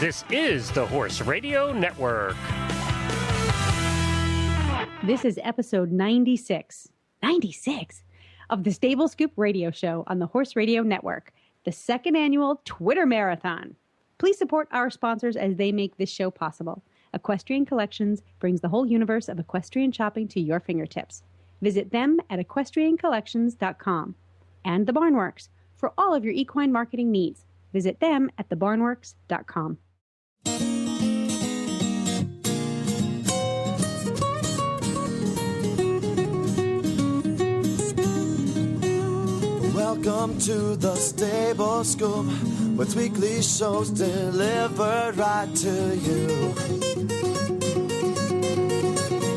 This is the Horse Radio Network. This is episode 96 of the Stable Scoop Radio Show on the Horse Radio Network, the second annual Twitter Marathon. Please support our sponsors as they make this show possible. Equestrian Collections brings the whole universe of equestrian shopping to your fingertips. Visit them at equestriancollections.com. And The Barnworks. For all of your equine marketing needs, visit them at thebarnworks.com. Welcome to the Stable Scoop, with weekly shows delivered right to you.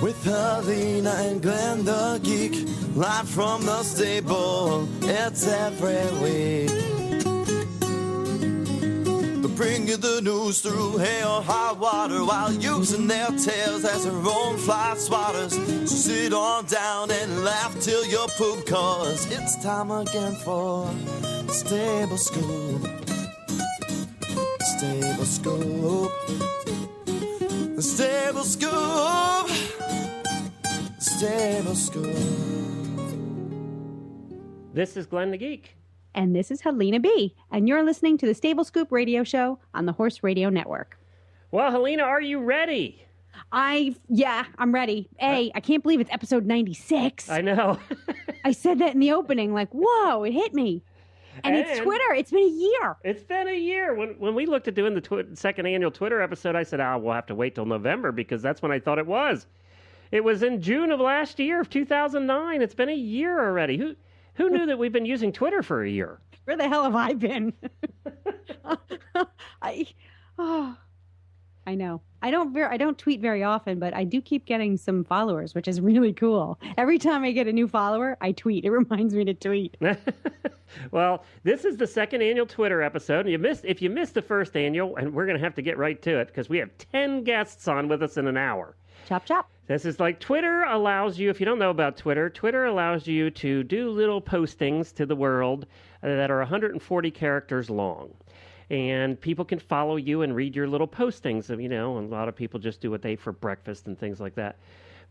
With Helena and Glenn the Geek, live from the stable, it's every week. They bring you the news through hail or high water, while using their tails as their own fly swatters. So sit on down and laugh till you poop, cause it's time again for Stable Scoop. Stable Scoop. Stable Scoop. Stable Scoop. This is Glenn the Geek. And this is Helena B. And you're listening to the Stable Scoop Radio Show on the Horse Radio Network. Well, Helena, are you ready? I'm ready. I can't believe it's episode 96. I know. I said that in the opening, like, whoa, it hit me. And it's Twitter. It's been a year. It's been a year. When we looked at doing the second annual Twitter episode, I said, we'll have to wait till November because that's when I thought it was. It was in June of last year, of 2009. It's been a year already. Who knew that we've been using Twitter for a year? Where the hell have I been? I know. I don't tweet very often, but I do keep getting some followers, which is really cool. Every time I get a new follower, I tweet. It reminds me to tweet. Well, this is the second annual Twitter episode. And if you missed the first annual, and we're going to have to get right to it because we have 10 guests on with us in an hour. Chop, chop. This is like Twitter allows you, if you don't know about Twitter, Twitter allows you to do little postings to the world that are 140 characters long. And people can follow you and read your little postings. And a lot of people just do what they eat for breakfast and things like that.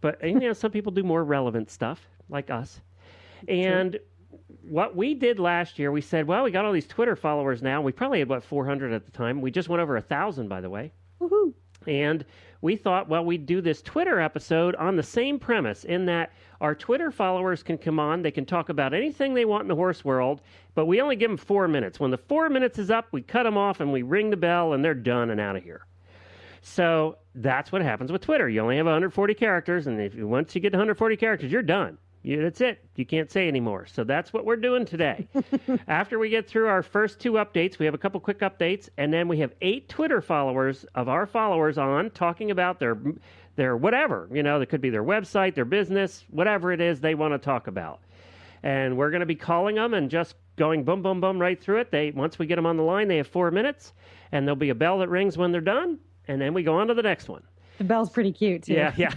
But, some people do more relevant stuff, like us. And what we did last year, we said, well, we got all these Twitter followers now. We probably had, 400 at the time. We just went over 1,000, by the way. Woohoo. And we thought, well, we'd do this Twitter episode on the same premise in that our Twitter followers can come on. They can talk about anything they want in the horse world, but we only give them 4 minutes. When the 4 minutes is up, we cut them off and we ring the bell and they're done and out of here. So that's what happens with Twitter. You only have 140 characters, and once you get 140 characters, you're done. That's it. You can't say anymore. So that's what we're doing today. After we get through our first 2 updates, we have a couple quick updates, and then we have 8 Twitter followers of our followers on talking about their whatever. It could be their website, their business, whatever it is they want to talk about. And we're going to be calling them and just going boom, boom, boom right through it. Once we get them on the line, they have 4 minutes, and there'll be a bell that rings when they're done, and then we go on to the next one. The bell's pretty cute, too. Yeah.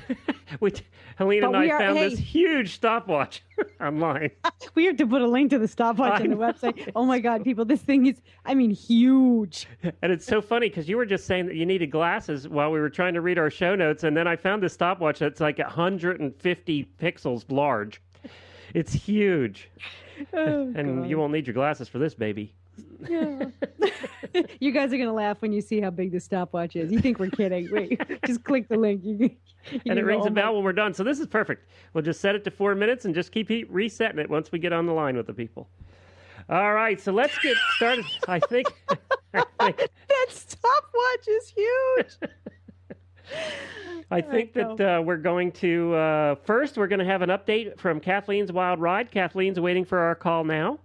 Helena and I found this huge stopwatch online. We have to put a link to the stopwatch on the website. Oh, my God, people, this thing is, huge. And it's so funny because you were just saying that you needed glasses while we were trying to read our show notes, and then I found this stopwatch that's like 150 pixels large. It's huge. Oh, and God. You won't need your glasses for this, baby. Yeah. You guys are going to laugh when you see how big the stopwatch is. You think we're kidding. Wait, just click the link. And it rings a bell when we're done. So this is perfect. We'll just set it to 4 minutes and just keep resetting it once we get on the line with the people. All right, so let's get started. I think that stopwatch is huge. I think that we're going to, first, we're going to have an update from Kathleen's Wild Ride. Kathleen's waiting for our call now.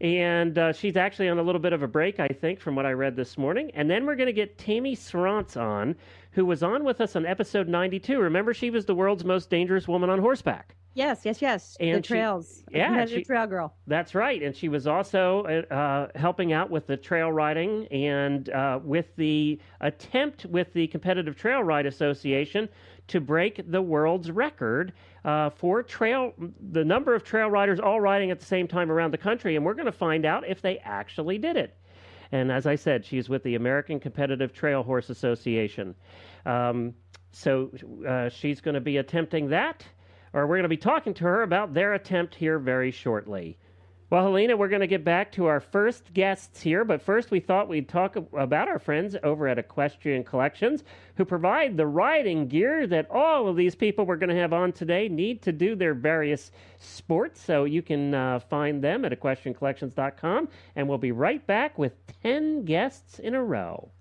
And she's actually on a little bit of a break, I think, from what I read this morning. And then we're going to get Tammy Srantz on, who was on with us on episode 92. Remember, she was the world's most dangerous woman on horseback. Yes. And the trails. She, trail girl. That's right. And she was also helping out with the trail riding and with the attempt with the Competitive Trail Ride Association to break the world's record for the number of trail riders all riding at the same time around the country. And we're going to find out if they actually did it. And as I said, she's with the American Competitive Trail Horse Association. So she's going to be attempting that, or we're going to be talking to her about their attempt here very shortly. Well, Helena, we're going to get back to our first guests here, but first we thought we'd talk about our friends over at Equestrian Collections, who provide the riding gear that all of these people we're going to have on today need to do their various sports. So you can find them at equestriancollections.com, and we'll be right back with 10 guests in a row.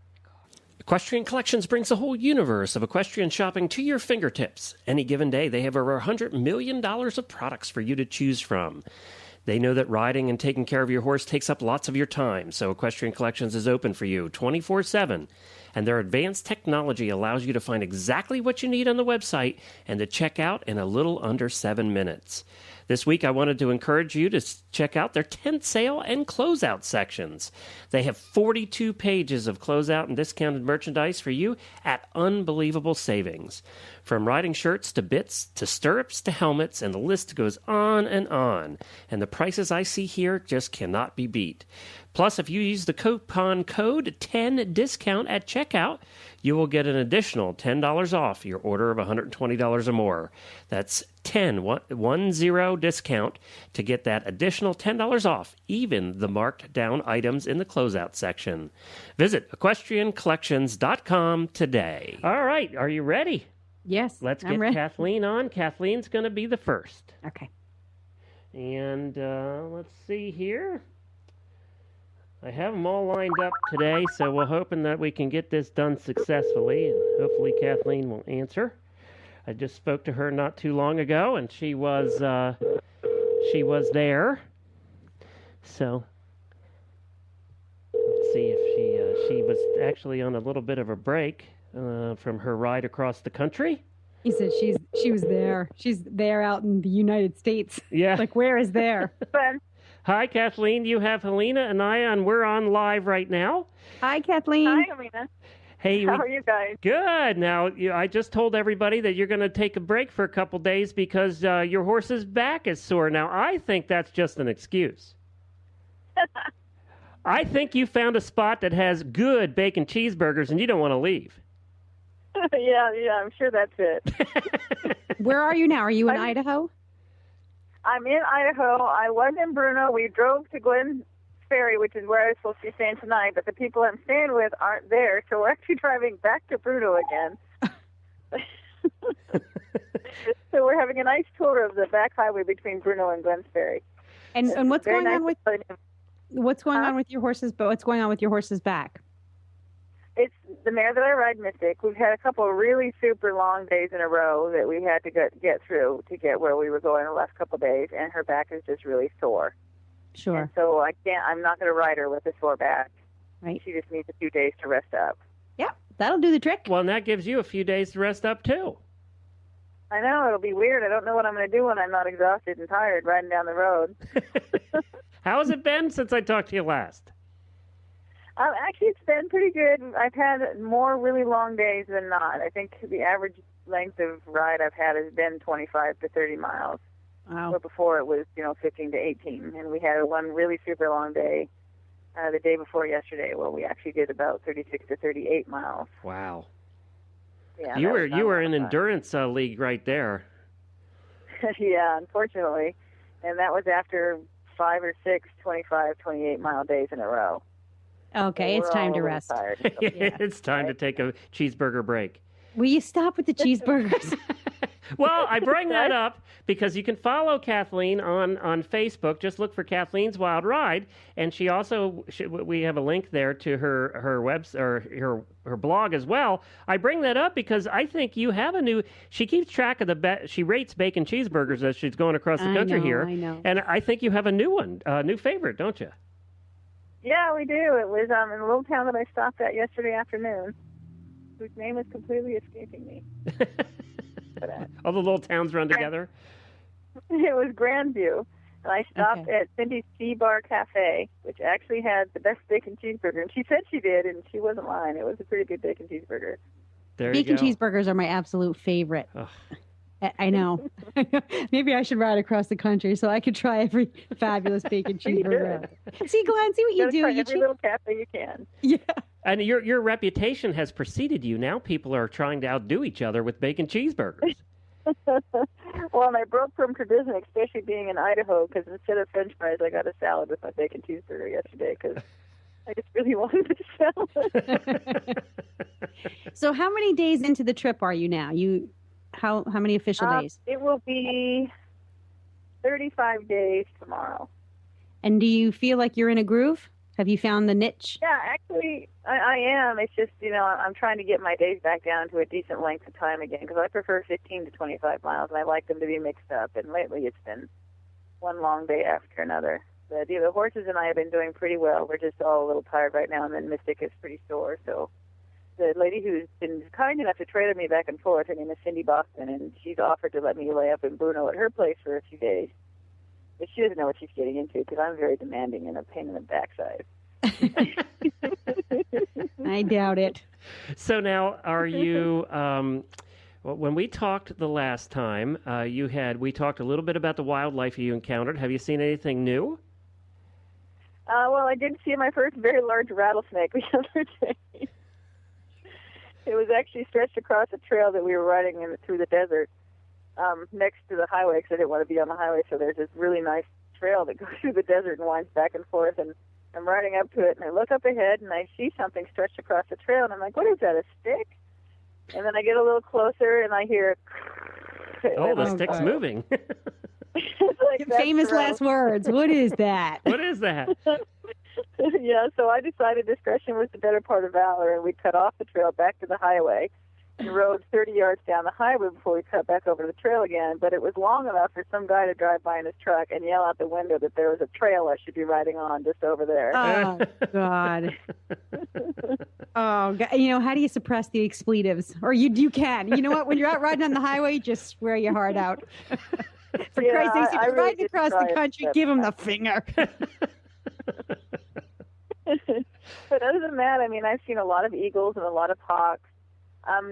Equestrian Collections brings the whole universe of equestrian shopping to your fingertips. Any given day, they have over $100 million of products for you to choose from. They know that riding and taking care of your horse takes up lots of your time, so Equestrian Collections is open for you 24/7. And their advanced technology allows you to find exactly what you need on the website and to check out in a little under 7 minutes. This week, I wanted to encourage you to check out their tent sale and closeout sections. They have 42 pages of closeout and discounted merchandise for you at unbelievable savings. From riding shirts to bits to stirrups to helmets, and the list goes on and on. And the prices I see here just cannot be beat. Plus, if you use the coupon code 10DISCOUNT at checkout, you will get an additional $10 off your order of $120 or more. That's 10 discount to get that additional $10 off, even the marked down items in the closeout section. Visit equestriancollections.com today. All right, are you ready? Yes, Let's I'm get ready. Kathleen on. Kathleen's going to be the first. Okay. And let's see here. I have them all lined up today, so we're hoping that we can get this done successfully, and hopefully Kathleen will answer. I just spoke to her not too long ago, and she was there. So let's see if she was actually on a little bit of a break from her ride across the country. He said she was there. She's there out in the United States. Yeah. Like, where is there? Hi, Kathleen. You have Helena and I on. We're on live right now. Hi, Kathleen. Hi, Helena. Hey, How are you guys? Good. Now, I just told everybody that you're going to take a break for a couple days because your horse's back is sore. Now, I think that's just an excuse. I think you found a spot that has good bacon cheeseburgers and you don't want to leave. yeah, I'm sure that's it. Where are you now? Are you in Idaho? I'm in Idaho. I was in Bruno. We drove to Glen Ferry, which is where I was supposed to be staying tonight, but the people I'm staying with aren't there, so we're actually driving back to Bruno again. So we're having a nice tour of the back highway between Bruno and Glen Ferry. And what's Very going on nice. what's going on with your horse's what's going on with your horse's back? It's the mare that I ride, Mystic. We've had a couple of really super long days in a row that we had to get through to get where we were going the last couple of days, and her back is just really sore. Sure. And so I'm not going to ride her with a sore back. Right. She just needs a few days to rest up. Yeah, that'll do the trick. Well, and that gives you a few days to rest up, too. I know, it'll be weird. I don't know what I'm going to do when I'm not exhausted and tired riding down the road. How has it been since I talked to you last? Actually, it's been pretty good. I've had more really long days than not. I think the average length of ride I've had has been 25 to 30 miles. Wow. Where before it was, 15 to 18. And we had one really super long day the day before yesterday where we actually did about 36 to 38 miles. Wow. Yeah, You were in fun. endurance league right there. Yeah, unfortunately. And that was after 5 or 6 25, 28-mile days in a row. Okay, So it's we're time all to a little rest. tired. It's time to take a cheeseburger break. Will you stop with the cheeseburgers? Well, I bring that up because you can follow Kathleen on Facebook. Just look for Kathleen's Wild Ride, and she also we have a link there to her her blog as well. I bring that up because I think you have a new. She keeps track of she rates bacon cheeseburgers as she's going across the country here. I know. And I think you have a new one, a new favorite, don't you? Yeah, we do. It was in a little town that I stopped at yesterday afternoon, whose name is completely escaping me. All the little towns run together. It was Grandview. And I stopped at Cindy's Tea Bar Cafe, which actually had the best bacon cheeseburger. And she said she did, and she wasn't lying. It was a pretty good bacon cheeseburger. There Bacon you go. cheeseburgers are my absolute favorite. Ugh. I know. Maybe I should ride across the country so I could try every fabulous bacon cheeseburger. See, Glenn, see what you do. Try You every little cafe you can. Yeah. And your reputation has preceded you. Now people are trying to outdo each other with bacon cheeseburgers. Well, and I broke from tradition, especially being in Idaho, because instead of French fries, I got a salad with my bacon cheeseburger yesterday because I just really wanted the salad. So how many days into the trip are you now? How many official days? It will be 35 days tomorrow. And do you feel like you're in a groove? Have you found the niche? Yeah, actually, I am. It's just, I'm trying to get my days back down to a decent length of time again because I prefer 15 to 25 miles, and I like them to be mixed up. And lately it's been one long day after another. The horses and I have been doing pretty well. We're just all a little tired right now, and then Mystic is pretty sore. So the lady who's been kind enough to trailer me back and forth, her name is Cindy Boston, and she's offered to let me lay up in Bruno at her place for a few days. But she doesn't know what she's getting into because I'm very demanding and a pain in the backside. I doubt it. So now, are you? When we talked the last time, we talked a little bit about the wildlife you encountered. Have you seen anything new? Well, I did see my first very large rattlesnake the other day. It was actually stretched across a trail that we were riding through the desert. Next to the highway because I didn't want to be on the highway. So there's this really nice trail that goes through the desert and winds back and forth. And I'm riding up to it, and I look up ahead, and I see something stretched across the trail. And I'm like, what is that, a stick? And then I get a little closer, and I hear... Oh, the stick's moving. Like, famous last words. What is that? What is that? Yeah, so I decided discretion was the better part of valor, and we cut off the trail back to the highway. And rode 30 yards down the highway before we cut back over the trail again, but it was long enough for some guy to drive by in his truck and yell out the window that there was a trail I should be riding on just over there. Oh, God. Oh, God. How do you suppress the expletives? Or you can. You know what? When you're out riding on the highway, just swear your heart out. For Christ's sake, if you're riding across the country, give him the finger. But other than that, I've seen a lot of eagles and a lot of hawks.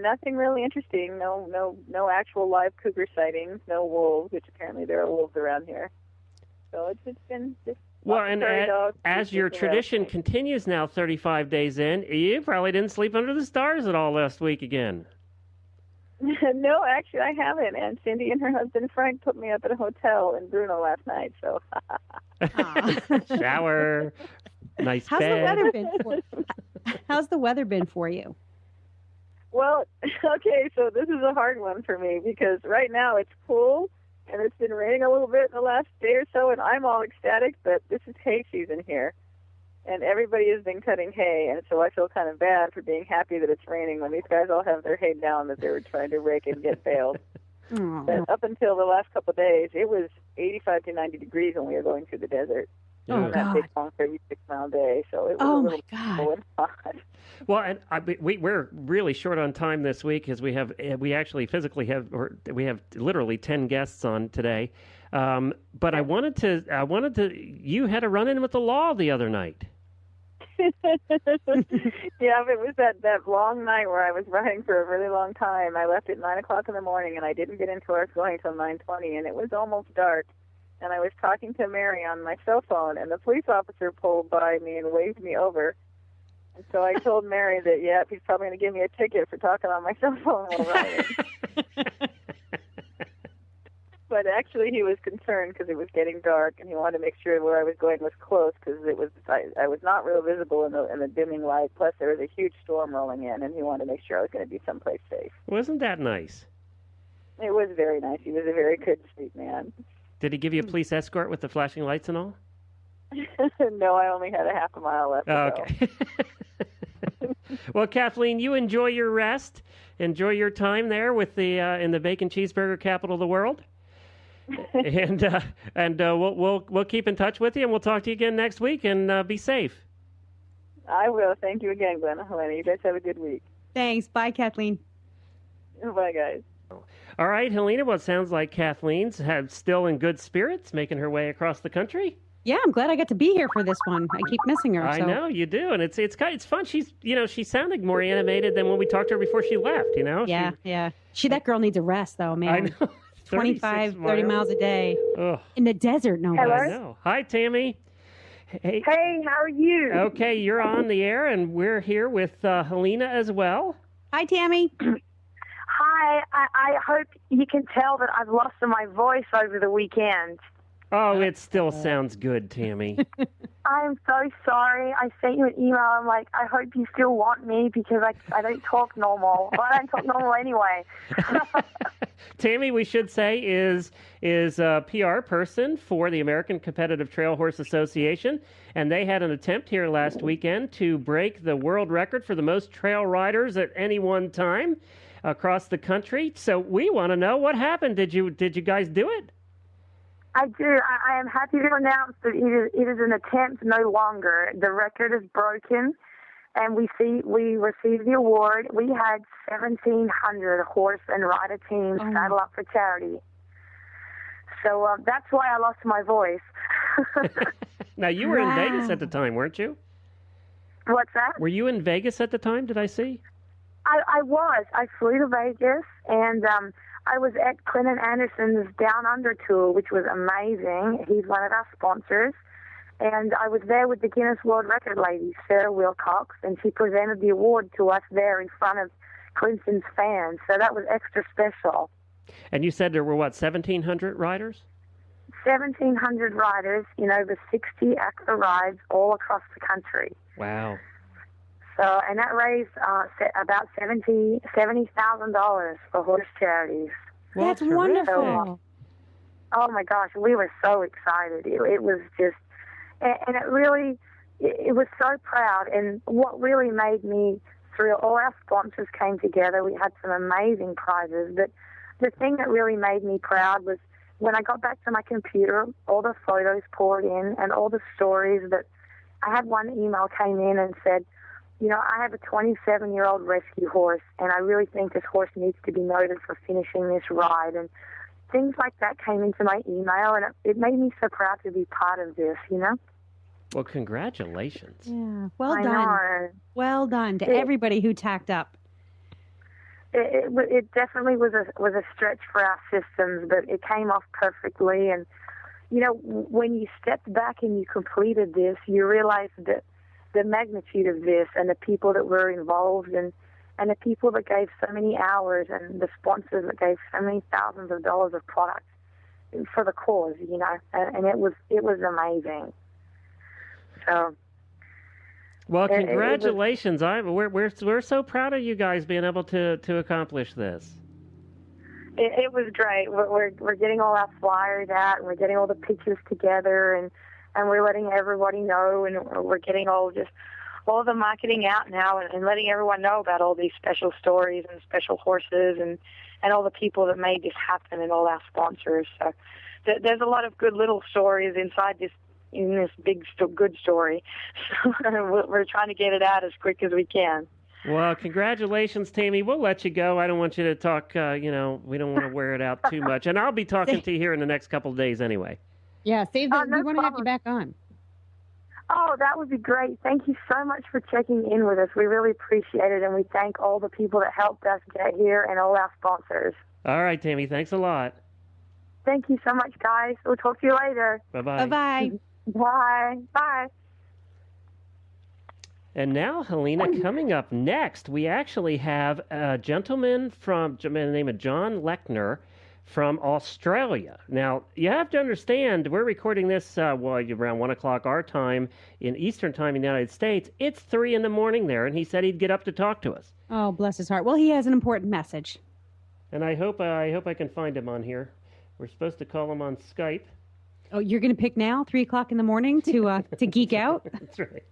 Nothing really interesting. No actual live cougar sightings. No wolves, which apparently there are wolves around here. So it's been just well. And as your tradition continues now, 35 days in, you probably didn't sleep under the stars at all last week again. No, actually, I haven't. And Cindy and her husband Frank put me up at a hotel in Bruno last night. So shower, nice How's bed. the weather been for? How's the weather been for you? Well, okay, so this is a hard one for me because right now it's cool and it's been raining a little bit in the last day or so, and I'm all ecstatic, but this is hay season here, and everybody has been cutting hay, and so I feel kind of bad for being happy that it's raining when these guys all have their hay down that they were trying to rake and get baled. But up until the last couple of days, it was 85 to 90 degrees when we were going through the desert. Oh, that big long 36-mile day, so it was a little cool and hot. Well, and we're really short on time this week because we actually physically have literally 10 guests on today. But I wanted to. You had a run-in with the law the other night. Yeah, it was that long night where I was riding for a really long time. I left at 9:00 in the morning, and I didn't get into where I was going until 9:20, and it was almost dark. And I was talking to Mary on my cell phone, and the police officer pulled by me and waved me over. And so I told Mary that, he's probably going to give me a ticket for talking on my cell phone while riding. But actually, he was concerned because it was getting dark, and he wanted to make sure where I was going was close because I was not real visible in the dimming light. Plus, there was a huge storm rolling in, and he wanted to make sure I was going to be someplace safe. Wasn't that nice? It was very nice. He was a very good, sweet man. Did he give you a police escort with the flashing lights and all? No, I only had a half a mile left. Okay. Well, Kathleen, you enjoy your rest. Enjoy your time there with the in the bacon cheeseburger capital of the world. and we'll keep in touch with you, and we'll talk to you again next week. And be safe. I will. Thank you again, Glenn and Helena. You guys have a good week. Thanks. Bye, Kathleen. Bye, guys. All right, Helena, well, it sounds like Kathleen's still in good spirits, making her way across the country. Yeah, I'm glad I got to be here for this one. I keep missing her. I so. know you do, and it's fun. She's she sounded more animated than when we talked to her before she left. Yeah, yeah. That girl needs a rest, though, man. I know. 25, 30 miles a day Ugh. in the desert. No, Hello? I know. Hi, Tammy. Hey, how are you? okay, you're on the air, and we're here with Helena as well. Hi, Tammy. Hi, I hope you can tell that I've lost my voice over the weekend. Oh, it still sounds good, Tammy. I'm so sorry. I sent you an email. I'm like, I hope you still want me because I don't talk normal. Well, I don't talk normal anyway. Tammy, we should say, is a PR person for the American Competitive Trail Horse Association, and they had an attempt here last weekend to break the world record for the most trail riders at any one time across the country. So we want to know what happened. Did you guys do it? I do. I am happy to announce that it is an attempt no longer. The record is broken, and we received the award. We had 1,700 horse and rider teams saddle up for charity. So that's why I lost my voice. Now, you were in Vegas at the time, weren't you? What's that? Were you in Vegas at the time, did I see? I was. I flew to Vegas, and I was at Clinton Anderson's Down Under tour, which was amazing. He's one of our sponsors. And I was there with the Guinness World Record lady, Sarah Wilcox, and she presented the award to us there in front of Clinton's fans. So that was extra special. And you said there were, 1,700 riders? 1,700 riders in over 60 ACRA rides all across the country. Wow. So, and that raised about $70,000 for horse charities. Well, That's terrific. wonderful. Oh my gosh, we were so excited. It was just, and it was so proud. And what really made me thrilled, all our sponsors came together. We had some amazing prizes. But the thing that really made me proud was when I got back to my computer, all the photos poured in and all the stories that I had. One email came in and said, I have a 27-year-old rescue horse, and I really think this horse needs to be noted for finishing this ride. And things like that came into my email, and it made me so proud to be part of this, Well, congratulations. Yeah, well I done. know. Well done to everybody who tacked up. It definitely was a stretch for our systems, but it came off perfectly. And, when you stepped back and you completed this, you realized that the magnitude of this and the people that were involved and the people that gave so many hours and the sponsors that gave so many thousands of dollars of product for the cause, and it was amazing. So, well, congratulations! We're so proud of you guys being able to accomplish this. It was great. We're getting all our flyers out, and we're getting all the pictures together, and we're letting everybody know, and we're getting all the marketing out now, and letting everyone know about all these special stories and special horses and all the people that made this happen and all our sponsors. So there's a lot of good little stories inside this big good story. So we're trying to get it out as quick as we can. Well, congratulations, Tammy. We'll let you go. I don't want you to talk, we don't want to wear it out too much. And I'll be talking to you here in the next couple of days anyway. Yeah, we want to have problem. you back on. Oh, that would be great. Thank you so much for checking in with us. We really appreciate it, and we thank all the people that helped us get here and all our sponsors. All right, Tammy. Thanks a lot. Thank you so much, guys. We'll talk to you later. Bye-bye. Bye-bye. Bye. Bye. And now, Helena, coming up next, we actually have a gentleman by the name of John Lechner from Australia. Now, you have to understand, we're recording this around 1 o'clock our time in Eastern Time in the United States. It's 3 in the morning there, and he said he'd get up to talk to us. Oh, bless his heart. Well, he has an important message. And I hope I can find him on here. We're supposed to call him on Skype. Oh, you're going to pick now, 3 o'clock in the morning to geek out? That's right.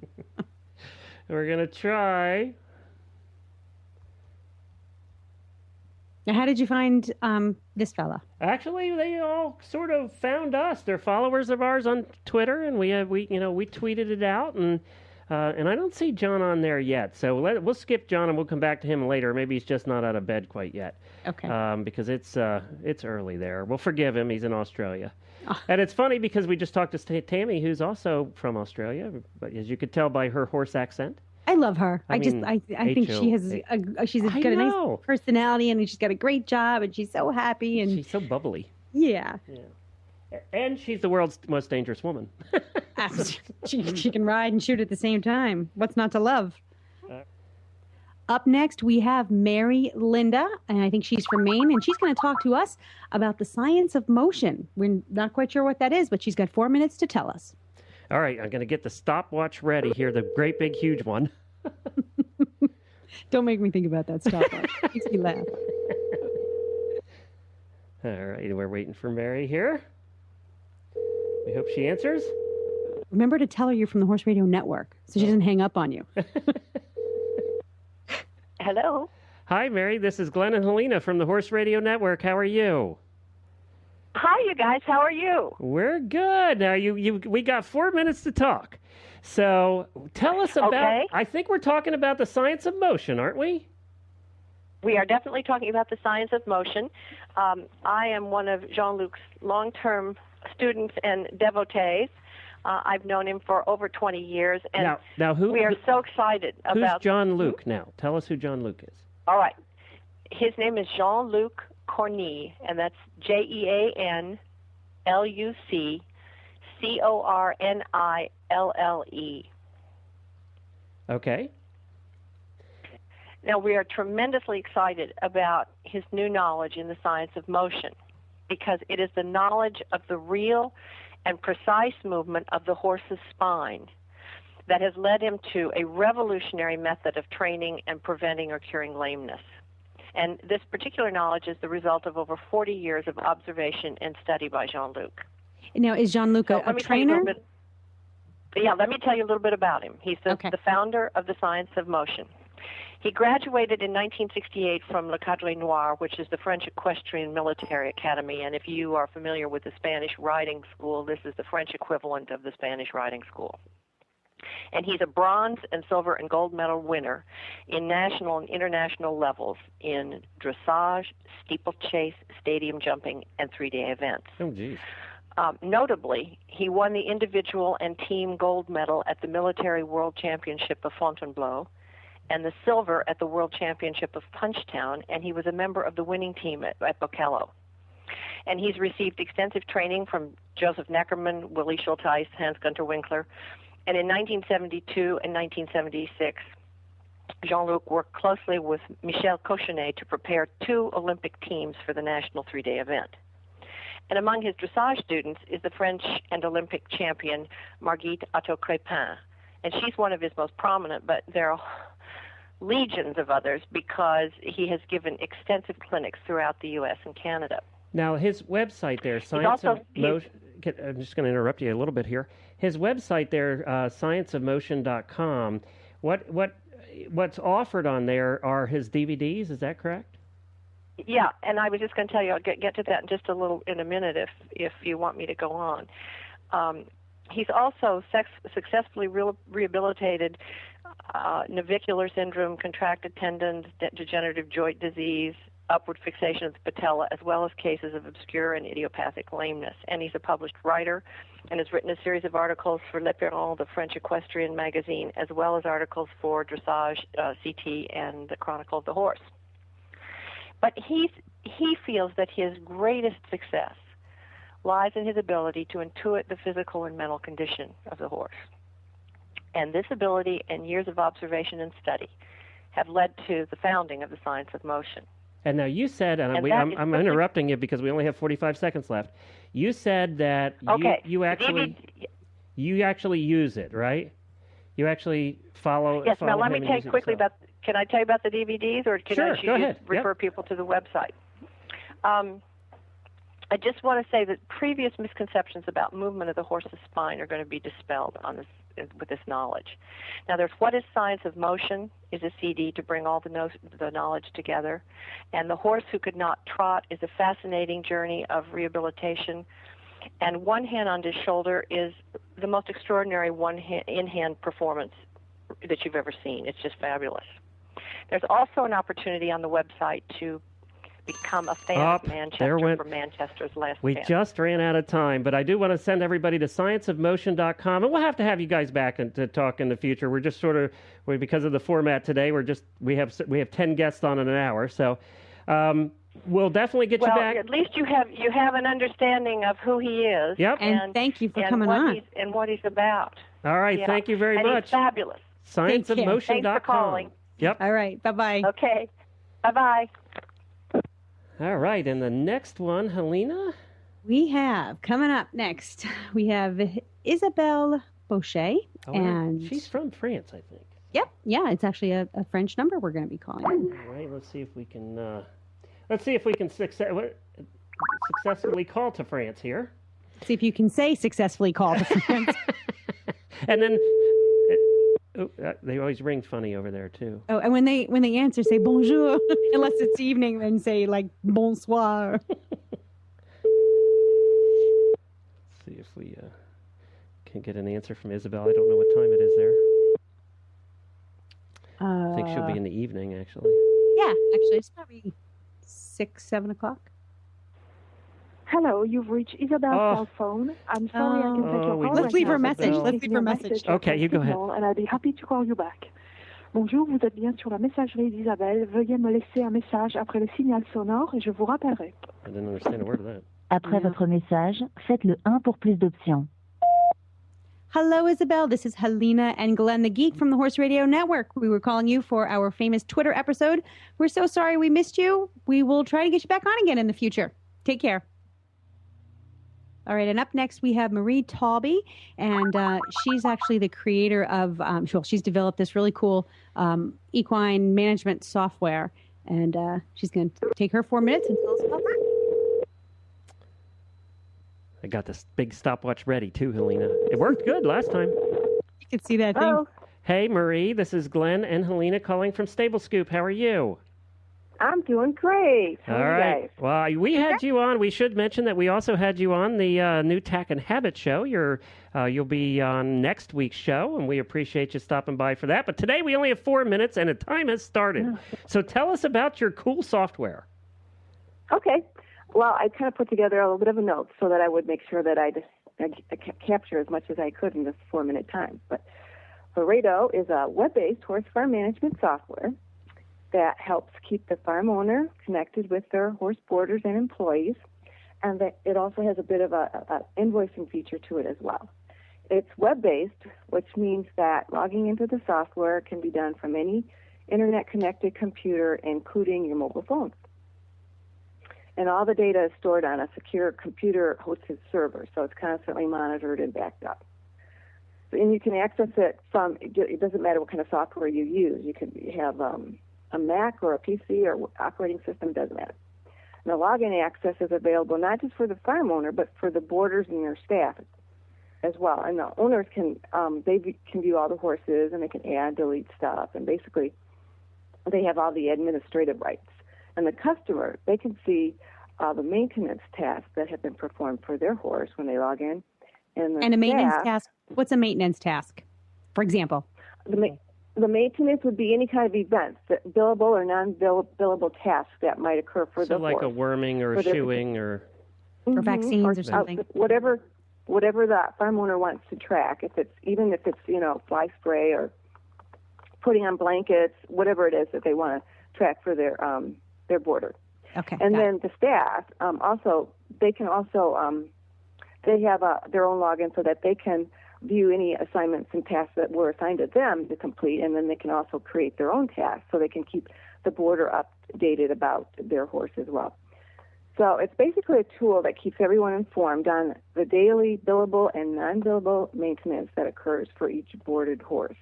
We're going to try. Now, how did you find this fella? Actually, they all sort of found us. They're followers of ours on Twitter, and we tweeted it out, and And I don't see John on there yet. So we'll skip John and we'll come back to him later. Maybe he's just not out of bed quite yet. Okay. Because it's early there. We'll forgive him. He's in Australia. Oh. And it's funny because we just talked to Tammy, who's also from Australia, but as you could tell by her horse accent. I love her. I mean, I think she has she's got a nice personality, and she's got a great job, and she's so happy, and she's so bubbly. Yeah. And she's the world's most dangerous woman. She can ride and shoot at the same time. What's not to love? Up next, we have Mary Linda, and I think she's from Maine, and she's going to talk to us about the science of motion. We're not quite sure what that is, but she's got 4 minutes to tell us. All right, I'm going to get the stopwatch ready here, the great big huge one. Don't make me think about that stopwatch. It makes me laugh. All right, we're waiting for Mary here. We hope she answers. Remember to tell her you're from the Horse Radio Network so she doesn't hang up on you. Hello. Hi, Mary. This is Glenn and Helena from the Horse Radio Network. How are you? Hi, you guys. How are you? We're good. Now, we got 4 minutes to talk. So tell us about, Okay. I think we're talking about the science of motion, aren't we? We are definitely talking about the science of motion. I am one of Jean-Luc's long-term students and devotees. I've known him for over 20 years, and now we are so excited about... Who's Jean-Luc now? Tell us who Jean-Luc is. All right. His name is Jean-Luc Cornille, and that's JeanLuc Cornille. Okay. Now, we are tremendously excited about his new knowledge in the science of motion because it is the knowledge of the real and precise movement of the horse's spine that has led him to a revolutionary method of training and preventing or curing lameness. And this particular knowledge is the result of over 40 years of observation and study by Jean-Luc. Now, is Jean-Luc a trainer? Let me tell you a little bit about him. He's the founder of the science of motion. He graduated in 1968 from Le Cadre Noir, which is the French Equestrian Military Academy. And if you are familiar with the Spanish riding school, this is the French equivalent of the Spanish riding school. And he's a bronze and silver and gold medal winner in national and international levels in dressage, steeplechase, stadium jumping, and 3-day events. Oh, geez. Notably, he won the individual and team gold medal at the Military World Championship of Fontainebleau and the silver at the World Championship of Punchtown, and he was a member of the winning team at Bokello. And he's received extensive training from Joseph Neckermann, Willie Schulteis, Hans-Gunther Winkler. And in 1972 and 1976, Jean-Luc worked closely with Michel Cochenet to prepare 2 Olympic teams for the national 3-day event. And among his dressage students is the French and Olympic champion Margit Otto-Crépin. And she's one of his most prominent, but there are legions of others because he has given extensive clinics throughout the U.S. and Canada. Now, his website there, Science of Motion... I'm just going to interrupt you a little bit here. His website there, scienceofmotion.com, what's offered on there are his DVDs, is that correct? Yeah, and I was just going to tell you, I'll get to that in a minute if you want me to go on. He's also successfully rehabilitated navicular syndrome, contracted tendons, degenerative joint disease, upward fixation of the patella, as well as cases of obscure and idiopathic lameness. And he's a published writer and has written a series of articles for L'Éperon, the French equestrian magazine, as well as articles for Dressage, CT, and the Chronicle of the Horse. But he feels that his greatest success lies in his ability to intuit the physical and mental condition of the horse. And this ability and years of observation and study have led to the founding of the science of motion. And now you said, and I'm interrupting you because we only have 45 seconds left. You said that you actually use it, right? You actually follow. Yes. Follow now let me tell you quickly about. Can I tell you about the DVDs, or can I go ahead. refer people to the website? I just want to say that previous misconceptions about movement of the horse's spine are going to be dispelled with this knowledge. Now, there's What is Science of Motion is a CD to bring all the knowledge together. And The Horse Who Could Not Trot is a fascinating journey of rehabilitation. And One Hand on His Shoulder is the most extraordinary in-hand performance you've ever seen. It's just fabulous. There's also an opportunity on the website to become a fan of Manchester for Manchester's Last We Chance. just ran out of time, but I do want to send everybody to scienceofmotion.com, and we'll have to have you guys back to talk in the future. We're just because of the format today, we have 10 guests on in an hour, so we'll definitely get you back. Well, at least you have an understanding of who he is. Yep. And thank you for coming on. And what he's about. All right, Yeah. thank you very and much. He's fabulous. Scienceofmotion.com. Thanks for calling. Yep. All right. Bye-bye. Okay. Bye-bye. All right, and the next one, Helena? We have, coming up next, we have Isabelle Boucher. And she's from France, I think. Yep. Yeah, it's actually a French number we're going to be calling. All right, let's see if we can successfully call to France here. See if you can say successfully call to France. And then they always ring funny over there too. Oh, and when they answer, say bonjour. Unless it's evening, then say like bonsoir. See if we can get an answer from Isabel. I don't know what time it is there. I think she'll be in the evening, actually. Yeah, actually, it's probably 6, 7 o'clock. Hello, you've reached Isabel's cell phone. I'm sorry I can take your call. Let's leave her a message. Let's leave her a message. Okay, you go ahead. And I'll be happy to call you back. Bonjour, vous êtes bien sur la messagerie d'Isabelle. Veuillez me laisser un message après le signal sonore et je vous rappellerai. I didn't understand a word of that. Après votre message, faites le 1 pour plus d'options. Hello, Isabel. This is Helena and Glenn the Geek from the Horse Radio Network. We were calling you for our famous Twitter episode. We're so sorry we missed you. We will try to get you back on again in the future. Take care. All right, and up next we have Marie Taube, and she's actually the creator of, she's developed this really cool equine management software, and she's going to take her 4 minutes and tell us about that. I got this big stopwatch ready too, Helena. It worked good last time. You can see that thing. Hey, Marie, this is Glenn and Helena calling from Stable Scoop. How are you? I'm doing great. How All are you right. guys? Well, we had you on. We should mention that we also had you on the new Tack and Habit show. You'll be on next week's show, and we appreciate you stopping by for that. But today we only have 4 minutes, and the time has started. So tell us about your cool software. Okay. Well, I kind of put together a little bit of a note so that I would make sure that I capture as much as I could in this 4-minute time. But Laredo is a web-based horse farm management software that helps keep the farm owner connected with their horse boarders and employees, and that it also has a bit of a invoicing feature to it as well. It's web-based, which means that logging into the software can be done from any internet-connected computer, including your mobile phone. And all the data is stored on a secure computer-hosted server, so it's constantly monitored and backed up. And you can access it from, it doesn't matter what kind of software you use. You can have a Mac or a PC or operating system, doesn't matter. And the login access is available not just for the farm owner, but for the boarders and their staff as well. And the owners can can view all the horses, and they can add, delete stuff, and basically they have all the administrative rights. And the customer, they can see the maintenance tasks that have been performed for their horse when they log in. And a maintenance task. What's a maintenance task, for example? The maintenance would be any kind of events, billable or non-billable tasks that might occur for the horse. So like a worming or a shoeing or vaccines or something. Whatever the farm owner wants to track, if it's fly spray or putting on blankets, whatever it is that they want to track for their boarder. Okay. And then the staff they have their own login so that they can view any assignments and tasks that were assigned to them to complete, and then they can also create their own tasks so they can keep the boarder updated about their horse as well. So it's basically a tool that keeps everyone informed on the daily billable and non-billable maintenance that occurs for each boarded horse.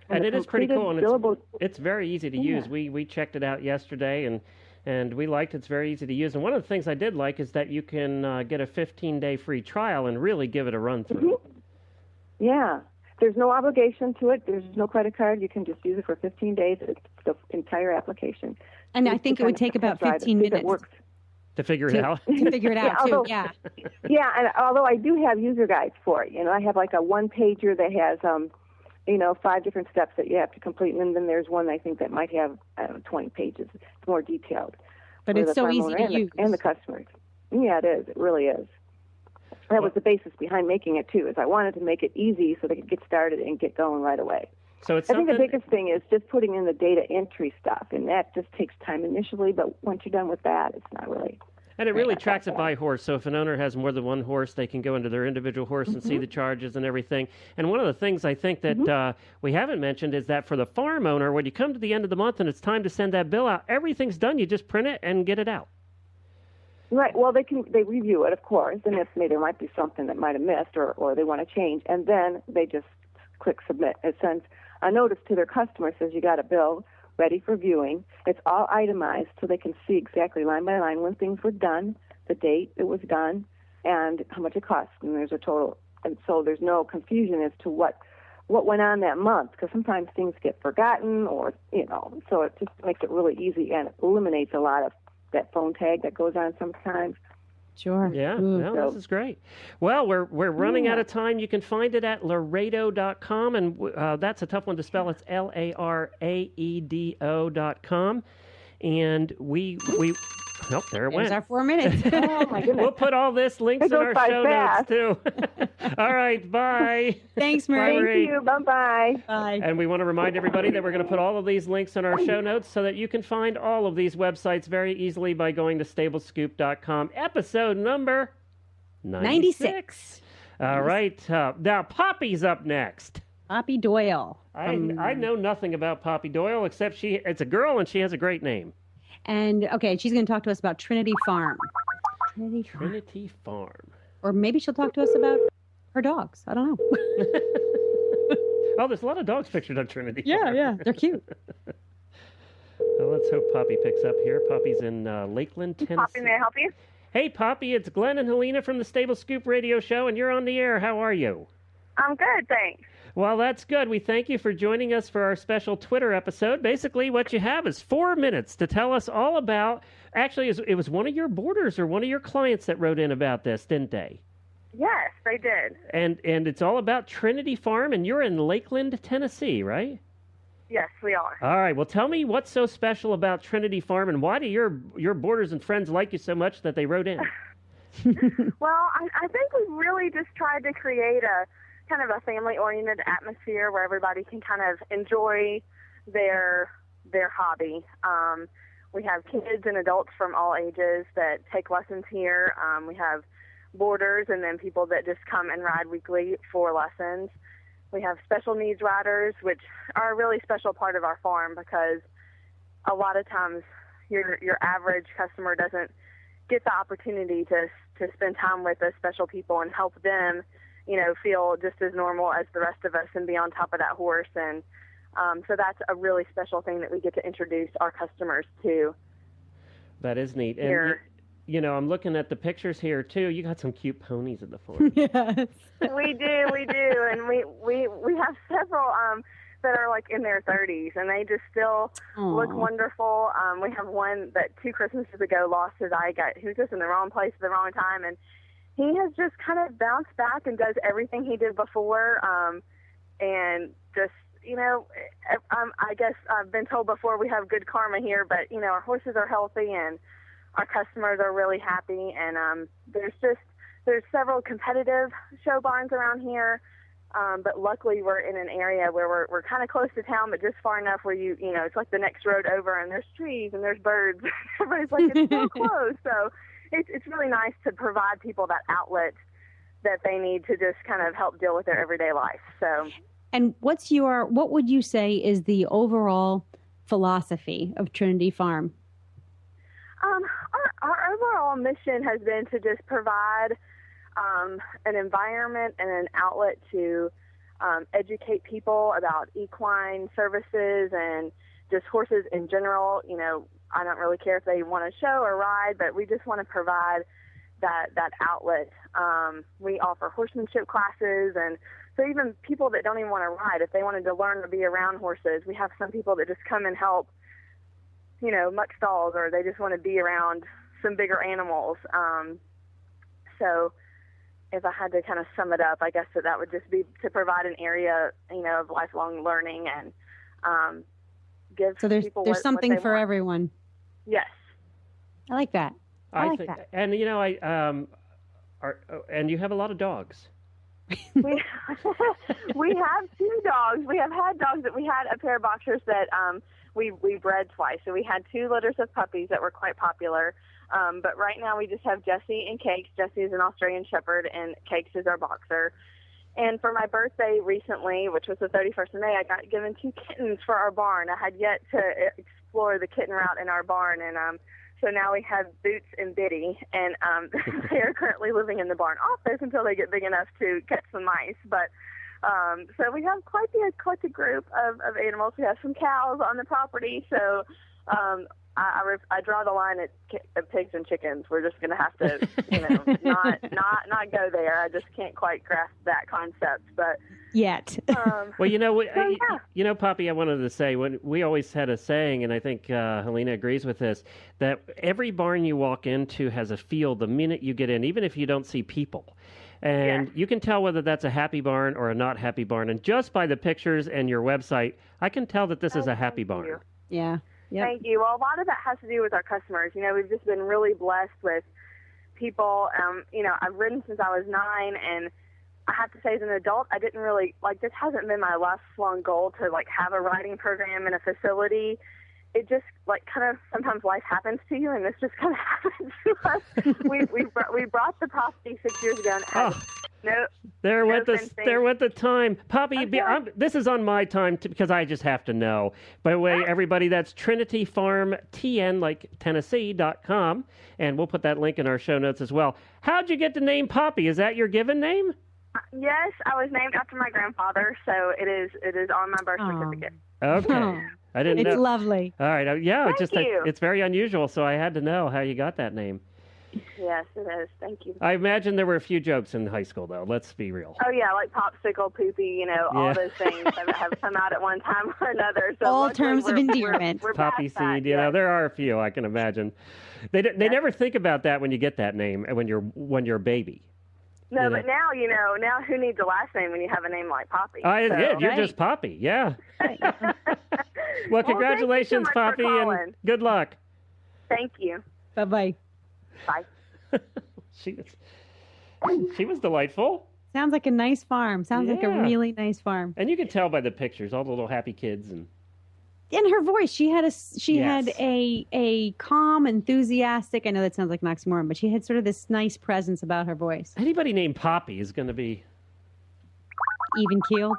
And it is pretty cool, and it's very easy to use. We checked it out yesterday, and we liked it's very easy to use. And one of the things I did like is that you can get a 15-day free trial and really give it a run-through. Mm-hmm. Yeah. There's no obligation to it. There's no credit card. You can just use it for 15 days. It's the entire application. And I think it would take about 15 minutes. To figure it out. To figure it out, too, yeah. Yeah, and although I do have user guides for it. I have like a one-pager that has 5 different steps that you have to complete, and then there's one I think that might have 20 pages. It's more detailed. But for it's the so farm easy owner to and use. and the customers. Yeah, it is. It really is. That was the basis behind making it too. Is I wanted to make it easy so they could get started and get going right away. So it's I think something. the biggest thing is just putting in the data entry stuff, and that just takes time initially. But once you're done with that, it's not really. And it really tracks it by horse. So if an owner has more than one horse, they can go into their individual horse and see the charges and everything. And one of the things I think that we haven't mentioned is that for the farm owner, when you come to the end of the month and it's time to send that bill out, everything's done. You just print it and get it out. Right. Well, they review it, of course, and if maybe there might be something that might have missed or they want to change, and then they just click submit. It sends a notice to their customer, says you got a bill ready for viewing. It's all itemized so they can see exactly line by line when things were done, the date it was done, and how much it cost. And there's a total, and so there's no confusion as to what went on that month, because sometimes things get forgotten or, so it just makes it really easy and eliminates a lot of that phone tag that goes on sometimes. Sure. Yeah, Ooh. this is great. Well, we're running out of time. You can find it at Laredo.com, and that's a tough one to spell. It's LARAEDO.com. And we nope, there it There's went. our 4 minutes. Oh, my goodness. We'll put all this links It in goes our by show fast. notes, too. All right, bye. Thanks, Bye, Marie. Marie. Thank you. Bye-bye. Bye. And we want to remind everybody that we're going to put all of these links in our show notes so that you can find all of these websites very easily by going to stablescoop.com. Episode number 96. All right. Now, Poppy's up next. Poppy Doyle. I know nothing about Poppy Doyle except it's a girl and she has a great name. And, okay, she's going to talk to us about Trinity Farm. Trinity Farm. Or maybe she'll talk to us about her dogs. I don't know. Oh, there's a lot of dogs pictured on Trinity Yeah, Farm. yeah. They're cute. Well, let's hope Poppy picks up here. Poppy's in Lakeland, Tennessee. Poppy, may I help you? Hey, Poppy, it's Glenn and Helena from the Stable Scoop Radio Show, and you're on the air. How are you? I'm good, thanks. Well, that's good. We thank you for joining us for our special Twitter episode. Basically, what you have is 4 minutes to tell us all about... Actually, it was one of your boarders or one of your clients that wrote in about this, didn't they? Yes, they did. And it's all about Trinity Farm, and you're in Lakeland, Tennessee, right? Yes, we are. All right. Well, tell me what's so special about Trinity Farm, and why do your boarders and friends like you so much that they wrote in? Well, I think we really just tried to create a kind of a family-oriented atmosphere where everybody can kind of enjoy their hobby. We have kids and adults from all ages that take lessons here. We have boarders and then people that just come and ride weekly for lessons. We have special needs riders, which are a really special part of our farm because a lot of times your average customer doesn't get the opportunity to spend time with those special people and help them, feel just as normal as the rest of us and be on top of that horse. And so that's a really special thing that we get to introduce our customers to. That is neat. And Here. I'm looking at the pictures here too. You got some cute ponies at the farm. Yes. We do, and we have several that are like in their 30s, and they just still look wonderful. We have one that 2 Christmases ago lost his eyesight. He was just in the wrong place at the wrong time, and he has just kind of bounced back and does everything he did before, and just, I guess I've been told before we have good karma here, but, our horses are healthy and our customers are really happy, and there's several competitive show barns around here, but luckily we're in an area where we're kind of close to town, but just far enough where it's like the next road over, and there's trees and there's birds. Everybody's like, it's so close. So it's really nice to provide people that outlet that they need to just kind of help deal with their everyday life. So. And what would you say is the overall philosophy of Trinity Farm? Our overall mission has been to just provide an environment and an outlet to educate people about equine services and just horses in general. I don't really care if they want to show or ride, but we just want to provide that outlet. We offer horsemanship classes, and so even people that don't even want to ride, if they wanted to learn to be around horses, we have some people that just come and help, muck stalls, or they just want to be around some bigger animals. So if I had to kind of sum it up, I guess that would just be to provide an area, of lifelong learning and give So there's people there's what something they for want. everyone. Yes. I like that. I like think, that. and and you have a lot of dogs. We we have 2 dogs. We have had dogs that we had a pair of boxers that we bred twice. So we had 2 litters of puppies that were quite popular. But right now we just have Jessie and Cakes. Jessie is an Australian Shepherd, and Cakes is our boxer. And for my birthday recently, which was the 31st of May, I got given 2 kittens for our barn. I had yet to explore the kitten route in our barn, and so now we have Boots and Biddy, and they are currently living in the barn office until they get big enough to catch some mice. But so we have quite the group of animals. We have some cows on the property, so I draw the line at pigs and chickens. We're just going to have to, not go there. I just can't quite grasp that concept, but Yet. Well, Poppy, I wanted to say, when we always had a saying, and I think Helena agrees with this, that every barn you walk into has a feel the minute you get in, even if you don't see people. And you can tell whether that's a happy barn or a not happy barn. And just by the pictures and your website, I can tell that this is a happy barn. you. Yeah. Yep. Thank you. Well, a lot of that has to do with our customers. We've just been really blessed with people. I've ridden since I was 9, and I have to say, as an adult, I didn't really, this hasn't been my lifelong goal to, have a riding program in a facility. It just, kind of, sometimes life happens to you, and this just kind of happens to us. We brought the property 6 years ago, and had There went the time. Poppy, Okay. this is on my time because I just have to know. By the way, everybody, that's Trinity Farm TN, like Tennessee.com, and we'll put that link in our show notes as well. How'd you get the name Poppy? Is that your given name? Yes, I was named after my grandfather, so it is on my birth certificate. Okay. Oh, I didn't know. it's lovely. All right. Thank you. It's very unusual, so I had to know how you got that name. Yes, it is. Thank you. I imagine there were a few jokes in high school, though. Let's be real. Oh, yeah, like popsicle, poopy, all those things have come out at one time or another. So All luckily terms of endearment. We're Poppy past that, seed, yes. there are a few, I can imagine. They never think about that when you get that name, when you're a baby. No, You know. but now who needs a last name when you have a name like Poppy? You're just Poppy, yeah. Well, congratulations, thank you so much for Poppy, and calling. good luck. Thank you. Bye-bye. Bye. She was delightful. Sounds like a nice farm. Sounds like a Yeah. really nice farm. And you can tell by the pictures, all the little happy kids. And And her voice, she had Yes. a calm, enthusiastic. I know that sounds like an oxymoron, but she had sort of this nice presence about her voice. anybody named Poppy is going to be... Even keeled.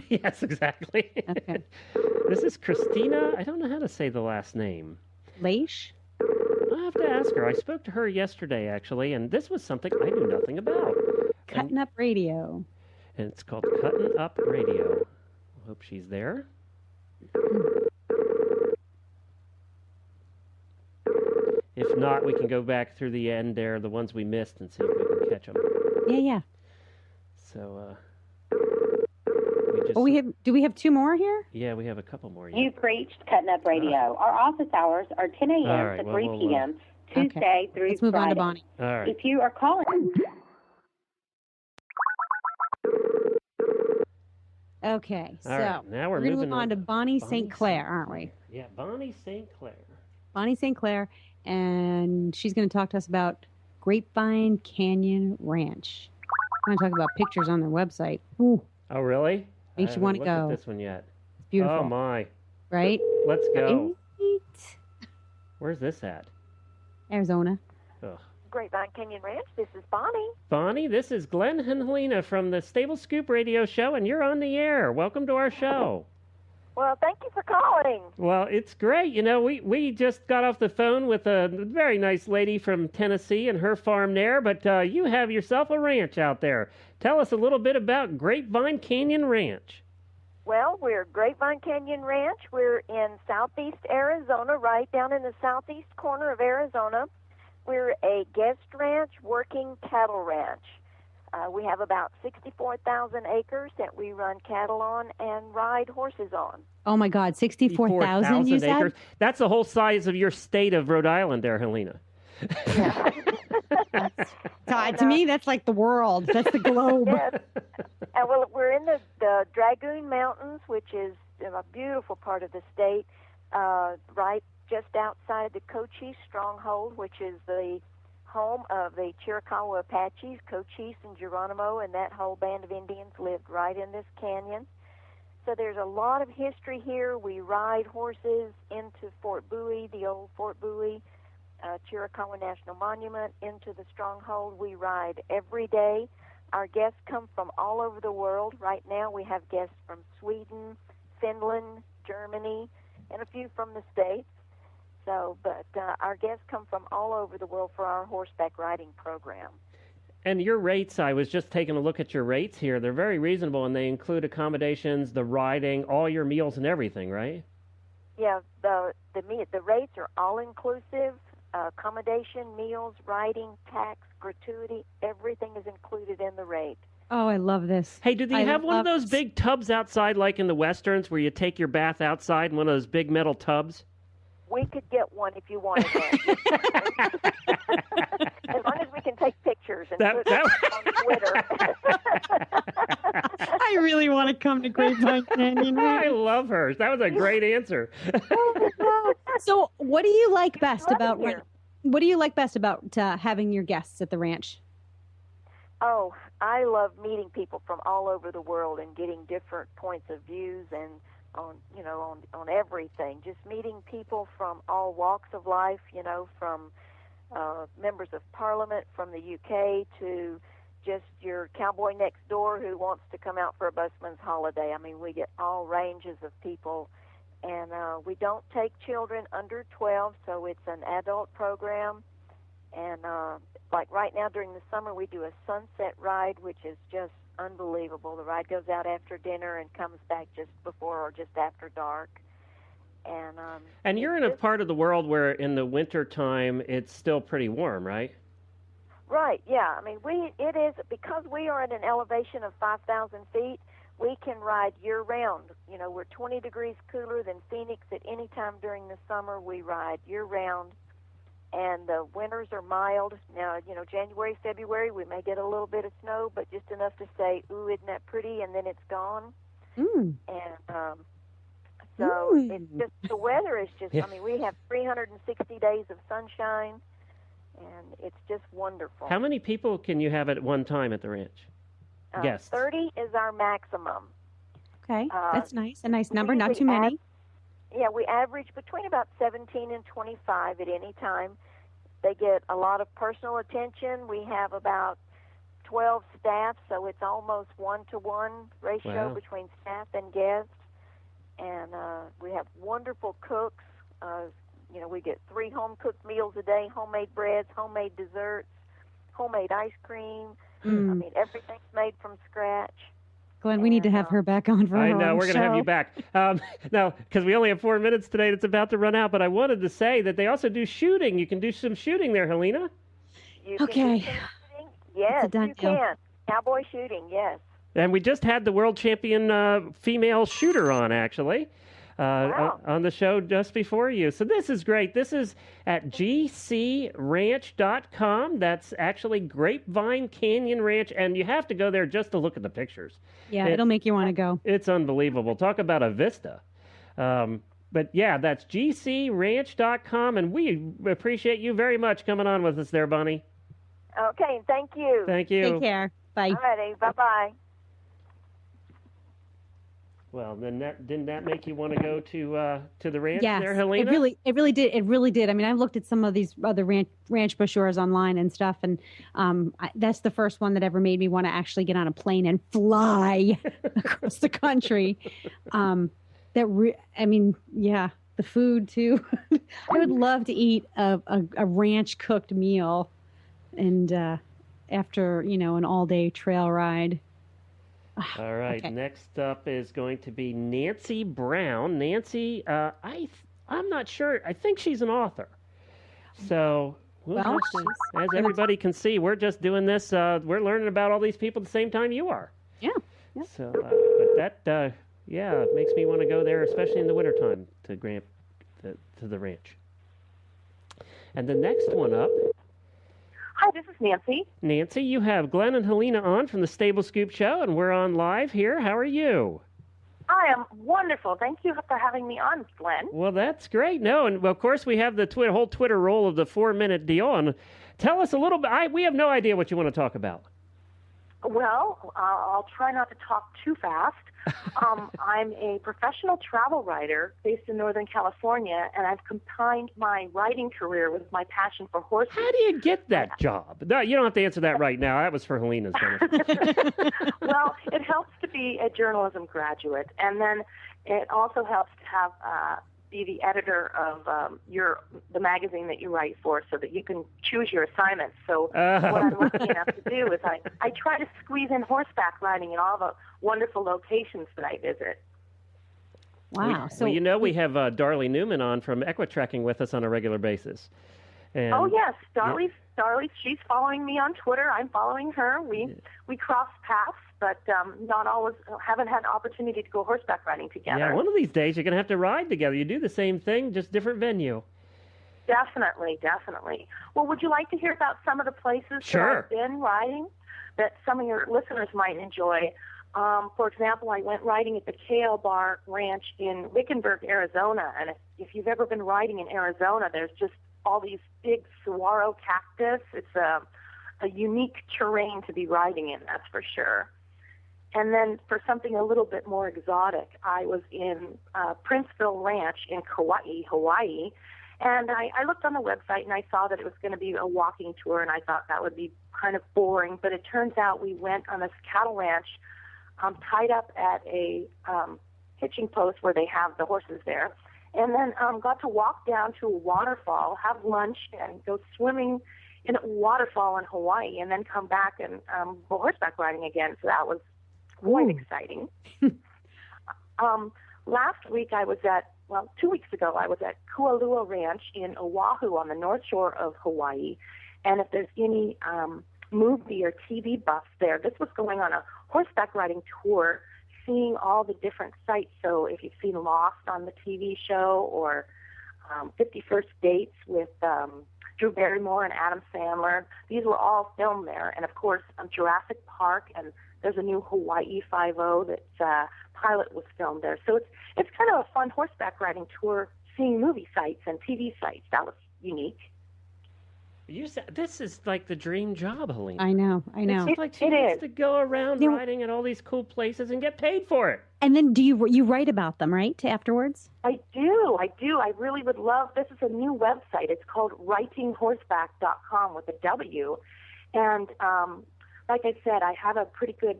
Yes, exactly. Okay. This is Christina. I don't know how to say the last name. Leish. I'll have to ask her. I spoke to her yesterday, actually, and this was something I knew nothing about. Cutting Up Radio. And it's called Cutting Up Radio. I hope she's there. If not, we can go back through the end there, the ones we missed, and see if we can catch them. Yeah. So, Oh, do we have 2 more here? Yeah, we have a couple more. You've reached Cutting Up Radio. Our office hours are 10 a.m. All right, to well, 3 we'll, p.m. Tuesday through Let's move on to Friday. Bonnie. All right. If you are calling... Okay, so All right, now we're gonna moving move on to Bonnie St. Bonnie Clair, aren't we? Yeah, Bonnie St. Clair. Bonnie St. Clair, and she's going to talk to us about Grapevine Canyon Ranch. I'm going to talk about pictures on their website. Ooh, Oh, really? Makes you I wanna haven't looked go. at this one yet. it's beautiful, Oh, my. right? Let's go. Right. Where's this at? Arizona. Ugh. Grapevine Canyon Ranch, this is Bonnie. Bonnie, this is Glenn and Helena from the Stable Scoop Radio Show, and you're on the air. Welcome to our show. Well, thank you for calling. Well, it's great. We just got off the phone with a very nice lady from Tennessee and her farm there, but you have yourself a ranch out there. Tell us a little bit about Grapevine Canyon Ranch. Well, we're Grapevine Canyon Ranch. We're in southeast Arizona, right down in the southeast corner of Arizona. We're a guest ranch, working cattle ranch. We have about 64,000 acres that we run cattle on and ride horses on. Oh my God, 64,000 you said? acres. That's the whole size of your state of Rhode Island there, Helena. To me, that's like the world. That's the globe. Yes. And we're in the Dragoon Mountains, which is a beautiful part of the state, right just outside the Cochise Stronghold, which is the home of the Chiricahua Apaches. Cochise and Geronimo and that whole band of Indians lived right in this canyon. So there's a lot of history here. We ride horses into Fort Bowie, the old Fort Bowie, Chiricahua National Monument, into the Stronghold. We ride every day. Our guests come from all over the world. Right now we have guests from Sweden, Finland, Germany, and a few from the States. So, but our guests come from all over the world for our horseback riding program. And your rates, I was just taking a look at your rates here. They're very reasonable, and they include accommodations, the riding, all your meals and everything, right? Yeah, the rates are all inclusive. Accommodation, meals, riding, tax, gratuity, everything is included in the rate. Oh, I love this. Hey, do they have one of those big tubs outside like in the Westerns where you take your bath outside in one of those big metal tubs? We could get one if you wanted that. As long as we can take pictures and put it on Twitter. I really want to come to Grapevine Canyon. I love her. That was a great answer. So, what do you like best about having your guests at the ranch? Oh, I love meeting people from all over the world and getting different points of views and on everything. Just meeting people from all walks of life, from members of Parliament from the UK to just your cowboy next door who wants to come out for a busman's holiday. I mean, we get all ranges of people. And we don't take children under 12, so it's an adult program. And like right now during the summer, we do a sunset ride, which is just unbelievable. The ride goes out after dinner and comes back just before or just after dark. And you're in a part of the world where in the winter time it's still pretty warm, right? Right, yeah. I mean, it is, because we are at an elevation of 5,000 feet, we can ride year-round. We're 20 degrees cooler than Phoenix at any time during the summer. We ride year-round, and the winters are mild. Now, January, February, we may get a little bit of snow, but just enough to say, ooh, isn't that pretty, and then it's gone. Mm. And so it's just, the weather is just, I mean, we have 360 days of sunshine, and it's just wonderful. How many people can you have at one time at the ranch? Guests. 30 is our maximum. Okay, that's nice. A nice number, not too many. We average between about 17 and 25 at any time. They get a lot of personal attention. We have about 12 staff, so it's almost 1-to-1 ratio between staff and guests. And we have wonderful cooks. We get 3 home-cooked meals a day, homemade breads, homemade desserts, homemade ice cream. I mean, everything's made from scratch. Glenn, we need to have her back on for her I know, we're going to have you show. back. Now, because we only have 4 minutes today, it's about to run out, but I wanted to say that they also do shooting. You can do some shooting there, Helena. You can do some shooting? Yes, you can. Cowboy shooting, yes. And we just had the world champion female shooter on, actually, on the show just before you. So this is great. This is at gcranch.com. That's actually Grapevine Canyon Ranch, and you have to go there just to look at the pictures. Yeah, it'll make you want to go. It's unbelievable. Talk about a vista. But yeah, that's gcranch.com, and we appreciate you very much coming on with us there, Bonnie. Okay, thank you. Thank you. Take care. Bye. All righty, bye-bye. Well, then didn't that make you want to go to the ranch there, Yes, Helena? it really did. It really did. I mean, I've looked at some of these other ranch brochures online and stuff, and that's the first one that ever made me want to actually get on a plane and fly across the country. The food too. I would love to eat a ranch cooked meal, and after an all day trail ride. All right. Okay. Next up is going to be Nancy Brown. Nancy, I'm not sure. I think she's an author. So, as everybody can see, we're just doing this. We're learning about all these people at the same time you are. Yeah. So, but that, makes me want to go there, especially in the wintertime, to the ranch. And the next one up. Hi, this is Nancy. Nancy, you have Glenn and Helena on from the Stable Scoop Show, and we're on live here. How are you? I am wonderful. Thank you for having me on, Glenn. Well, that's great. No, and of course we have the whole Twitter roll of the 4-minute deal. And tell us a little bit. We have no idea what you want to talk about. Well, I'll try not to talk too fast. I'm a professional travel writer based in Northern California, and I've combined my writing career with my passion for horses. How do you get that job? No, you don't have to answer that right now. That was for Helena's benefit. Well, it helps to be a journalism graduate, and then it also helps to have be the editor of the magazine that you write for, so that you can choose your assignments. So what I'm lucky enough to do is I try to squeeze in horseback riding in all the wonderful locations that I visit. Wow. We have Darley Newman on from Equitrekking with us on a regular basis. And, oh yes, Darley, she's following me on Twitter. I'm following her. We cross paths, but not always. Haven't had the opportunity to go horseback riding together. Yeah, one of these days you're going to have to ride together. You do the same thing, just different venue. Definitely. Well, would you like to hear about some of the places that I've been riding that some of your listeners might enjoy? For example, I went riding at the KL Bar Ranch in Wickenburg, Arizona, and if you've ever been riding in Arizona, there's just all these big saguaro cactus. It's a unique terrain to be riding in, that's for sure. And then for something a little bit more exotic, I was in Princeville Ranch in Kauai, Hawaii, and I looked on the website and I saw that it was going to be a walking tour, and I thought that would be kind of boring, but it turns out we went on this cattle ranch tied up at a hitching post where they have the horses there, and then got to walk down to a waterfall, have lunch, and go swimming in a waterfall in Hawaii, and then come back and go horseback riding again. So that was quite exciting. Last week 2 weeks ago, I was at Kualua Ranch in Oahu on the north shore of Hawaii, and if there's any movie or TV buffs there, this was going on a horseback riding tour, seeing all the different sites. So if you've seen Lost on the TV show, or 50 First Dates with Drew Barrymore and Adam Sandler, these were all filmed there. And of course, Jurassic Park, and there's a new Hawaii Five-0 that pilot was filmed there. So it's kind of a fun horseback riding tour, seeing movie sites and TV sites. That was unique. You said this is like the dream job, Helena. I know. It's like she gets to go around riding at all these cool places and get paid for it. And then do you write about them, right, afterwards? I do. I really would love. This is a new website. It's called writinghorseback.com with a W, and like I said, I have a pretty good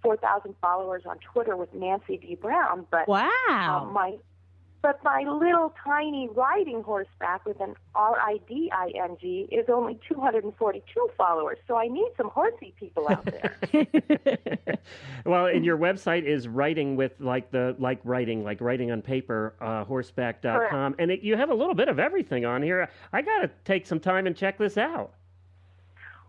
4,000 followers on Twitter with Nancy D. Brown. But wow, my little tiny riding horseback with an RIDING is only 242 followers. So I need some horsey people out there. Well, and your website is writing with like writing on paper, horseback.com. And you have a little bit of everything on here. I got to take some time and check this out.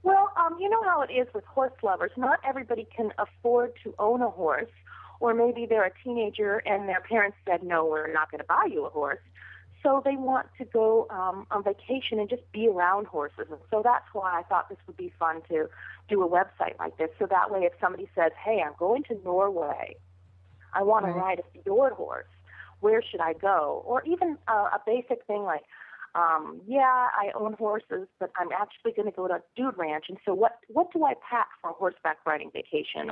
Well, you know how it is with horse lovers. Not everybody can afford to own a horse. Or maybe they're a teenager and their parents said, no, we're not going to buy you a horse. So they want to go on vacation and just be around horses. And so that's why I thought this would be fun to do a website like this. So that way if somebody says, hey, I'm going to Norway, I want to ride a fjord horse, where should I go? Or even a basic thing like, I own horses, but I'm actually going to go to a dude ranch. And so what do I pack for a horseback riding vacation?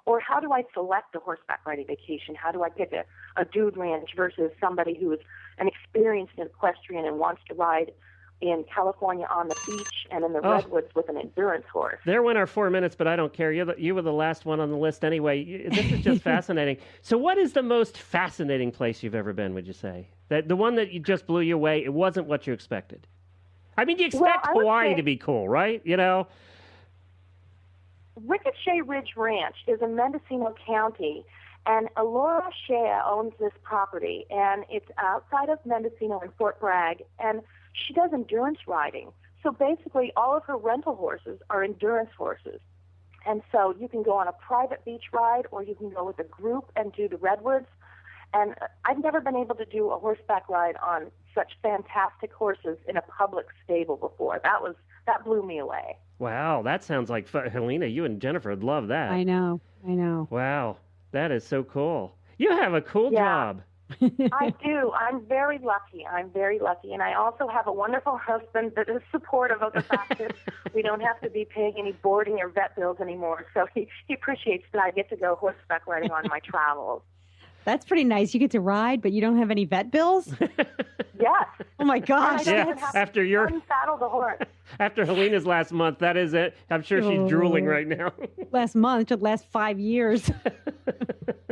Or how do I select a horseback riding vacation? How do I pick a dude ranch versus somebody who is an experienced equestrian and wants to ride in California on the beach and in the redwoods with an endurance horse? There went our 4 minutes, but I don't care. You were the last one on the list anyway. This is just fascinating. So what is the most fascinating place you've ever been, would you say? The one that you just blew you away, it wasn't what you expected. I mean, you expect Hawaii to be cool, right? You know? Ricochet Ridge Ranch is in Mendocino County, and Alora Shea owns this property, and it's outside of Mendocino in Fort Bragg, and she does endurance riding. So basically, all of her rental horses are endurance horses. And so you can go on a private beach ride, or you can go with a group and do the redwoods. And I've never been able to do a horseback ride on such fantastic horses in a public stable before. That that blew me away. Wow, that sounds like fun. Helena, you and Jennifer would love that. I know. Wow, that is so cool. You have a cool job. I do. I'm very lucky. And I also have a wonderful husband that is supportive of the fact that we don't have to be paying any boarding or vet bills anymore. So he appreciates that I get to go horseback riding on my travels. That's pretty nice. You get to ride, but you don't have any vet bills? Yes. Oh, my gosh. Yeah, after your unsaddle the horse. After Helena's last month, that is it. I'm sure she's drooling right now. Last month, took last 5 years.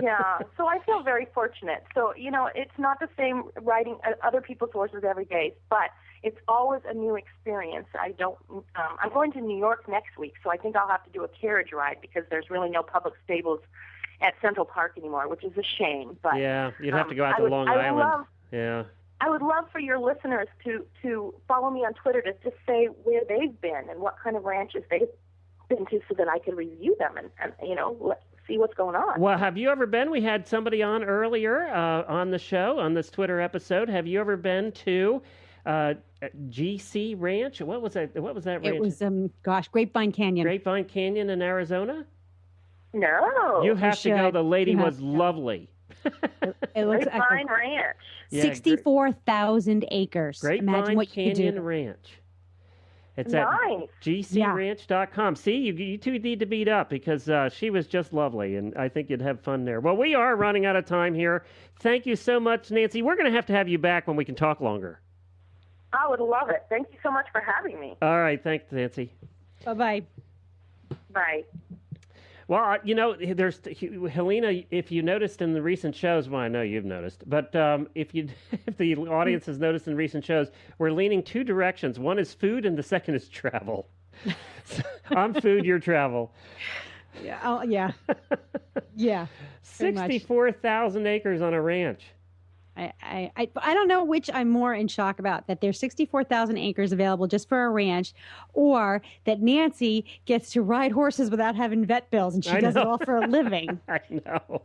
Yeah, so I feel very fortunate. So, it's not the same riding other people's horses every day, but it's always a new experience. I'm going to New York next week, so I think I'll have to do a carriage ride because there's really no public stables at Central Park anymore, which is a shame. But yeah, you'd have to go out to Long Island. I would love for your listeners to follow me on Twitter to just say where they've been and what kind of ranches they've been to so that I can review them and see what's going on. Well, have you ever been? We had somebody on earlier on the show, on this Twitter episode. Have you ever been to GC Ranch? What was that ranch? It was, Grapevine Canyon. Grapevine Canyon in Arizona? No. You have to go. The lady was lovely. It looks Grapevine Ranch. 64,000 acres. Grapevine Imagine what you could do. Canyon Ranch. It's nice. at gcranch.com. See, you two need to meet up because she was just lovely, and I think you'd have fun there. Well, we are running out of time here. Thank you so much, Nancy. We're going to have you back when we can talk longer. I would love it. Thank you so much for having me. All right. Thanks, Nancy. Bye-bye. Bye. Well, there's Helena. If you noticed in the recent shows, well, I know you've noticed, but if the audience has noticed in recent shows, we're leaning two directions. One is food, and the second is travel. So, I'm food, you're travel. Yeah. Yeah. 64,000 acres on a ranch. I don't know which I'm more in shock about, that there's 64,000 acres available just for a ranch, or that Nancy gets to ride horses without having vet bills, and she does it all for a living. I know.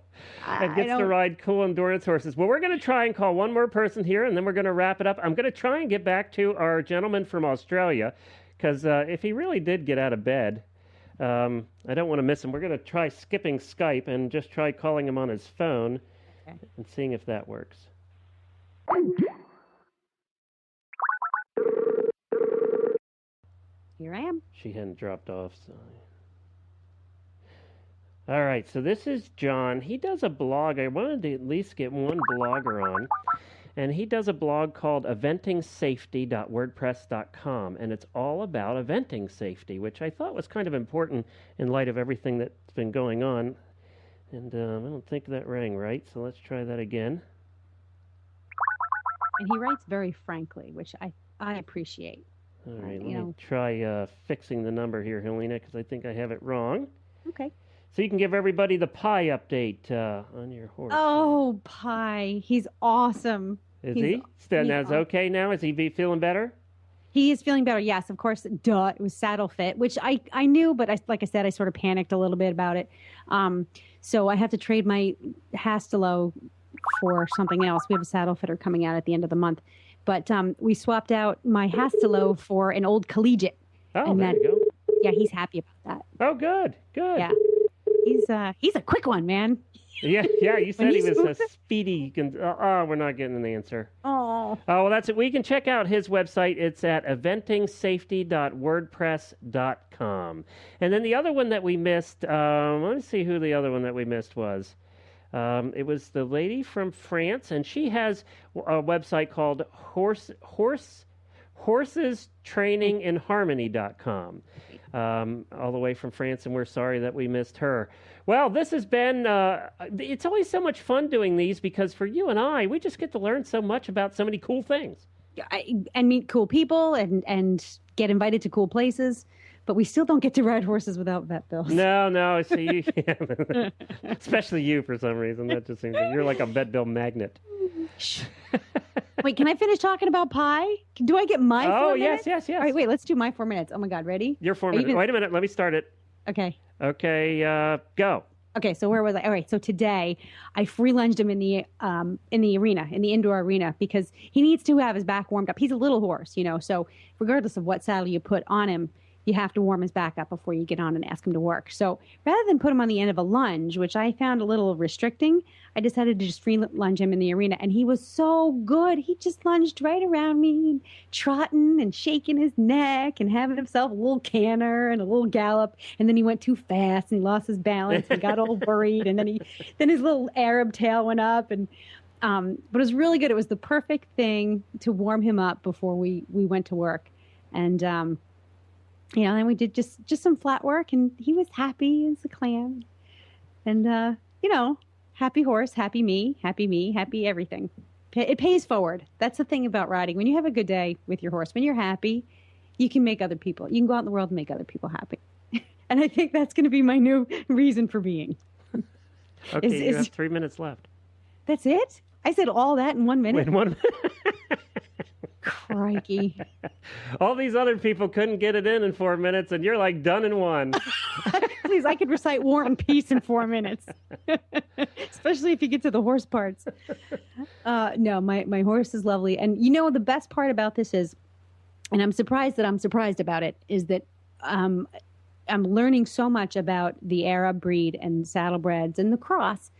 And gets to ride cool endurance horses. Well, we're going to try and call one more person here, and then we're going to wrap it up. I'm going to try and get back to our gentleman from Australia, because if he really did get out of bed, I don't want to miss him. We're going to try skipping Skype and just try calling him on his phone and seeing if that works. Here I am. She hadn't dropped off. So. All right, so this is John. He does a blog. I wanted to at least get one blogger on. And he does a blog called eventingsafety.wordpress.com. And it's all about eventing safety, which I thought was kind of important in light of everything that's been going on. And I don't think that rang right, so let's try that again. And he writes very frankly, which I appreciate. All right, let me try fixing the number here, Helena, because I think I have it wrong. Okay. So you can give everybody the Pi update on your horse. Oh, Pi. He's awesome. Is he? Now, okay now? Is he feeling better? He is feeling better, yes. Of course, it was saddle fit, which I knew, but like I said, I sort of panicked a little bit about it. So I have to trade my Hastilo for something else. We have a saddle fitter coming out at the end of the month. But we swapped out my Hastilo for an old Collegiate. Oh, and there you go. Yeah, he's happy about that. Oh, good. Yeah. He's a quick one, man. Yeah, you said he was a speedy. We're not getting an answer. Oh, well, that's it. We can check out his website. It's at eventingsafety.wordpress.com. And then the other one that we missed, let me see who the other one that we missed was. It was the lady from France, and she has a website called horsestraininginharmony.com. All the way from France, and we're sorry that we missed her. Well, this has been, it's always so much fun doing these because for you and I, we just get to learn so much about so many cool things. And meet cool people and get invited to cool places. But we still don't get to ride horses without vet bills. No. See, especially you for some reason. That just seems like you're like a vet bill magnet. Wait, can I finish talking about Pi? Do I get my 4 minutes? Yes. All right, wait, let's do my 4 minutes. Oh, my God, ready? Your 4 minutes. Wait a minute. Let me start it. Okay. Okay, go. Okay, so where was I? All right, so today I free lunged him in the arena, in the indoor arena, because he needs to have his back warmed up. He's a little horse, so regardless of what saddle you put on him, you have to warm his back up before you get on and ask him to work. So rather than put him on the end of a lunge, which I found a little restricting, I decided to just free lunge him in the arena. And he was so good. He just lunged right around me, trotting and shaking his neck and having himself a little canter and a little gallop. And then he went too fast and he lost his balance and got all worried. And then his little Arab tail went up. And but it was really good. It was the perfect thing to warm him up before we went to work. And then we did just some flat work, and he was happy as a clam. And, happy horse, happy me, happy everything. It pays forward. That's the thing about riding. When you have a good day with your horse, when you're happy, you can make other people. You can go out in the world and make other people happy. And I think that's going to be my new reason for being. Okay, you have 3 minutes left. That's it? I said all that in 1 minute? In 1 minute. Crikey. All these other people couldn't get it in 4 minutes, and you're like done in one. Please, I could recite War and Peace in 4 minutes. Especially if you get to the horse parts. No, my horse is lovely. And the best part about this is, and I'm surprised about it, is that I'm learning so much about the Arab breed and saddlebreds and the cross,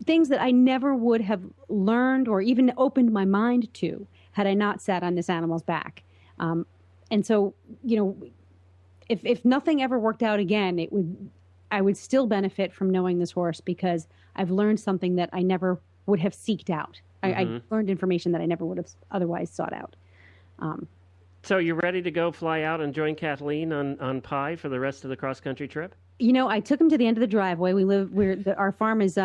things that I never would have learned or even opened my mind to had I not sat on this animal's back. And so, if nothing ever worked out again, I would still benefit from knowing this horse because I've learned something that I never would have seeked out. I learned information that I never would have otherwise sought out. So you're ready to go fly out and join Kathleen on Pi for the rest of the cross-country trip? I took him to the end of the driveway. Our farm is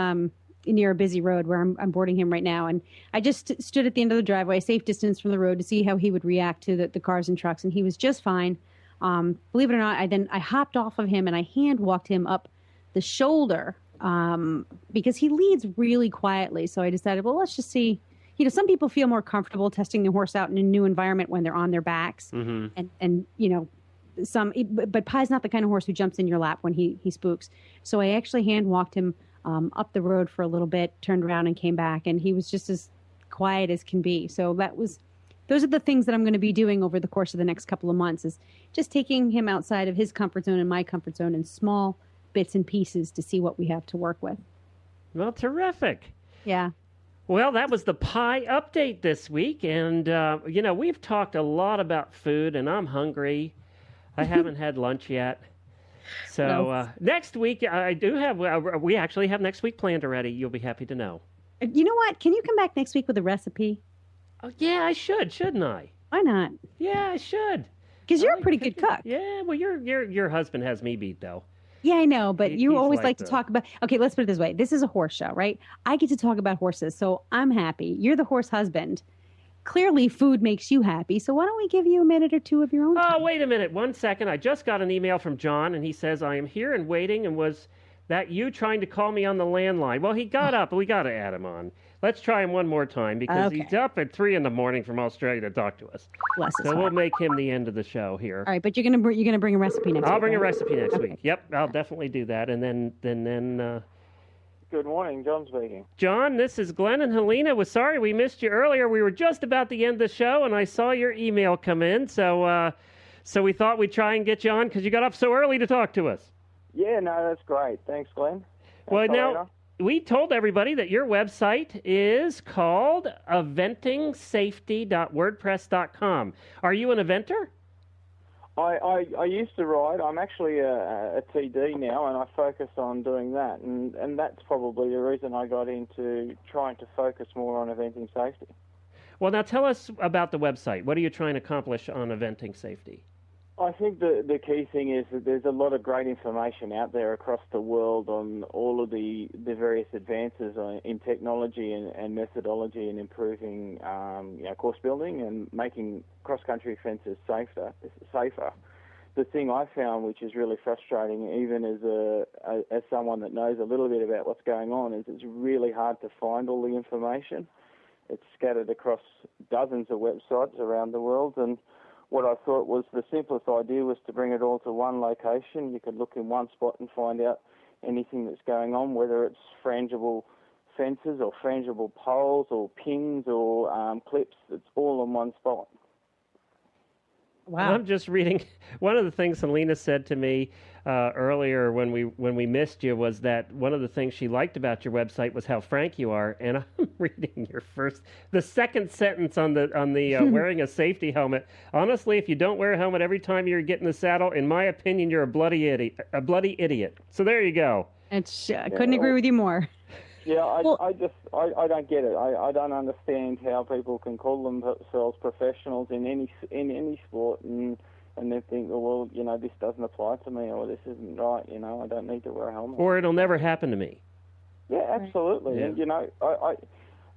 near a busy road where I'm boarding him right now. And I just stood at the end of the driveway, a safe distance from the road, to see how he would react to the cars and trucks. And he was just fine. Believe it or not, I hopped off of him and I hand walked him up the shoulder because he leads really quietly. So I decided, well, let's just see. Some people feel more comfortable testing their horse out in a new environment when they're on their backs. Mm-hmm. But Pi's not the kind of horse who jumps in your lap when he spooks. So I actually hand walked him up the road for a little bit, turned around and came back, and he was just as quiet as can be. So those are the things that I'm going to be doing over the course of the next couple of months, is just taking him outside of his comfort zone and my comfort zone in small bits and pieces to see what we have to work with. Well, terrific. Yeah. Well, that was the Pi update this week, and we've talked a lot about food, and I'm hungry. I haven't had lunch yet. So next week, we actually have next week planned already. You'll be happy to know. You know what? Can you come back next week with a recipe? Oh, yeah, I shouldn't I? Why not? Yeah, I should. Because you're a pretty good cook. Yeah, well, your husband has me beat, though. Yeah, I know, but you always like to talk about... Okay, let's put it this way. This is a horse show, right? I get to talk about horses, so I'm happy. You're the horse husband. Clearly, food makes you happy, so why don't we give you a minute or two of your own time? Oh, wait a minute. 1 second. I just got an email from John, and he says, I am here and waiting, and was that you trying to call me on the landline? Well, he got up, but we got to add him on. Let's try him one more time, because he's up at 3 a.m. from Australia to talk to us. Bless his heart. We'll make him the end of the show here. All right, but you're gonna bring a recipe next week. I'll bring a recipe next week. Yep, I'll definitely do that, and then. Good morning, John speaking. John, this is Glenn and Helena. We're sorry we missed you earlier. We were just about to end the show, and I saw your email come in, so we thought we'd try and get you on because you got up so early to talk to us. Yeah, no, that's great. Thanks, Glenn. Well, now, we told everybody that your website is called eventingsafety.wordpress.com. Are you an eventer? I used to ride. I'm actually a TD now, and I focus on doing that. And that's probably the reason I got into trying to focus more on eventing safety. Well, now tell us about the website. What are you trying to accomplish on eventing safety? I think the key thing is that there's a lot of great information out there across the world on all of the various advances in technology and methodology in improving course building and making cross-country fences safer. The thing I found, which is really frustrating, even as someone that knows a little bit about what's going on, is it's really hard to find all the information. It's scattered across dozens of websites around the world, and what I thought was the simplest idea was to bring it all to one location. You could look in one spot and find out anything that's going on, whether it's frangible fences or frangible poles or pins or clips. It's all in one spot. Wow. I'm just reading. One of the things Helena said to me earlier when we missed you was that one of the things she liked about your website was how frank you are. And I'm reading the second sentence on the wearing a safety helmet. Honestly, if you don't wear a helmet every time you're getting the saddle, in my opinion, you're a bloody idiot. So there you go. I couldn't agree with you more. Yeah, I don't get it. I don't understand how people can call themselves professionals in any sport and then think, well, this doesn't apply to me, or this isn't right. I don't need to wear a helmet. Or it'll never happen to me. Yeah, absolutely. Yeah. And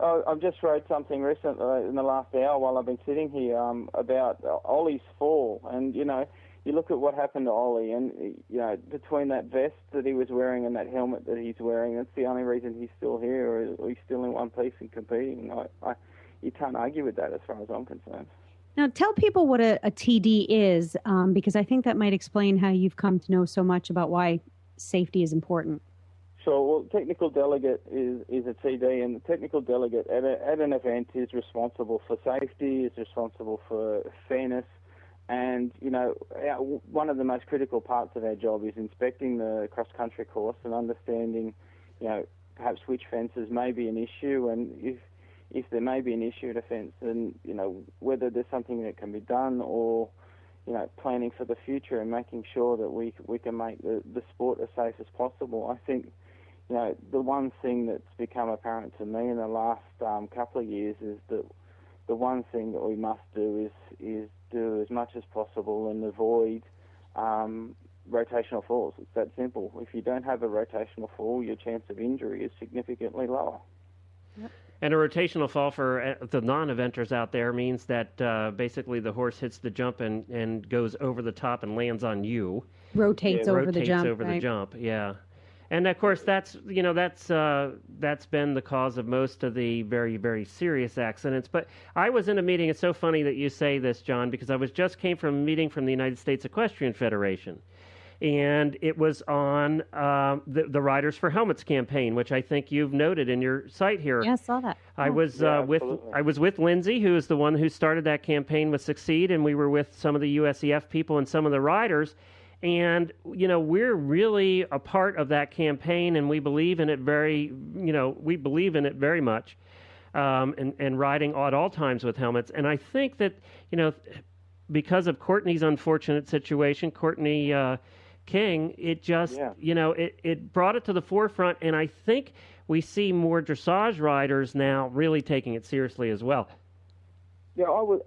I've just wrote something recently in the last hour while I've been sitting here about Ollie's fall, and you look at what happened to Ollie, and between that vest that he was wearing and that helmet that he's wearing, that's the only reason he's still here, or he's still in one piece and competing. You can't argue with that as far as I'm concerned. Now, tell people what a TD is, because I think that might explain how you've come to know so much about why safety is important. Sure. Well, technical delegate is a TD, and the technical delegate at an event is responsible for safety, is responsible for fairness. And, one of the most critical parts of our job is inspecting the cross-country course and understanding, perhaps which fences may be an issue, and if there may be an issue at a fence, and, whether there's something that can be done, or, planning for the future and making sure that we can make the sport as safe as possible. I think, the one thing that's become apparent to me in the last couple of years is that the one thing that we must do is do as much as possible and avoid rotational falls. It's that simple. If you don't have a rotational fall, your chance of injury is significantly lower. Yep. And a rotational fall for the non-eventers out there means that basically the horse hits the jump and goes over the top and lands on you. Rotates over the jump. Rotates over the jump, yeah. And of course, that's been the cause of most of the very, very serious accidents. But I was in a meeting. It's so funny that you say this, John, because I came from a meeting from the United States Equestrian Federation, and it was on the Riders for Helmets campaign, which I think you've noted in your site here. Yeah, I saw that. I was with Lindsay, who is the one who started that campaign with Succeed, and we were with some of the USEF people and some of the riders. And, we're really a part of that campaign, and we believe in it very much, and riding at all times with helmets. And I think that, because of Courtney's unfortunate situation, Courtney King, it just, it brought it to the forefront. And I think we see more dressage riders now really taking it seriously as well. Yeah, I was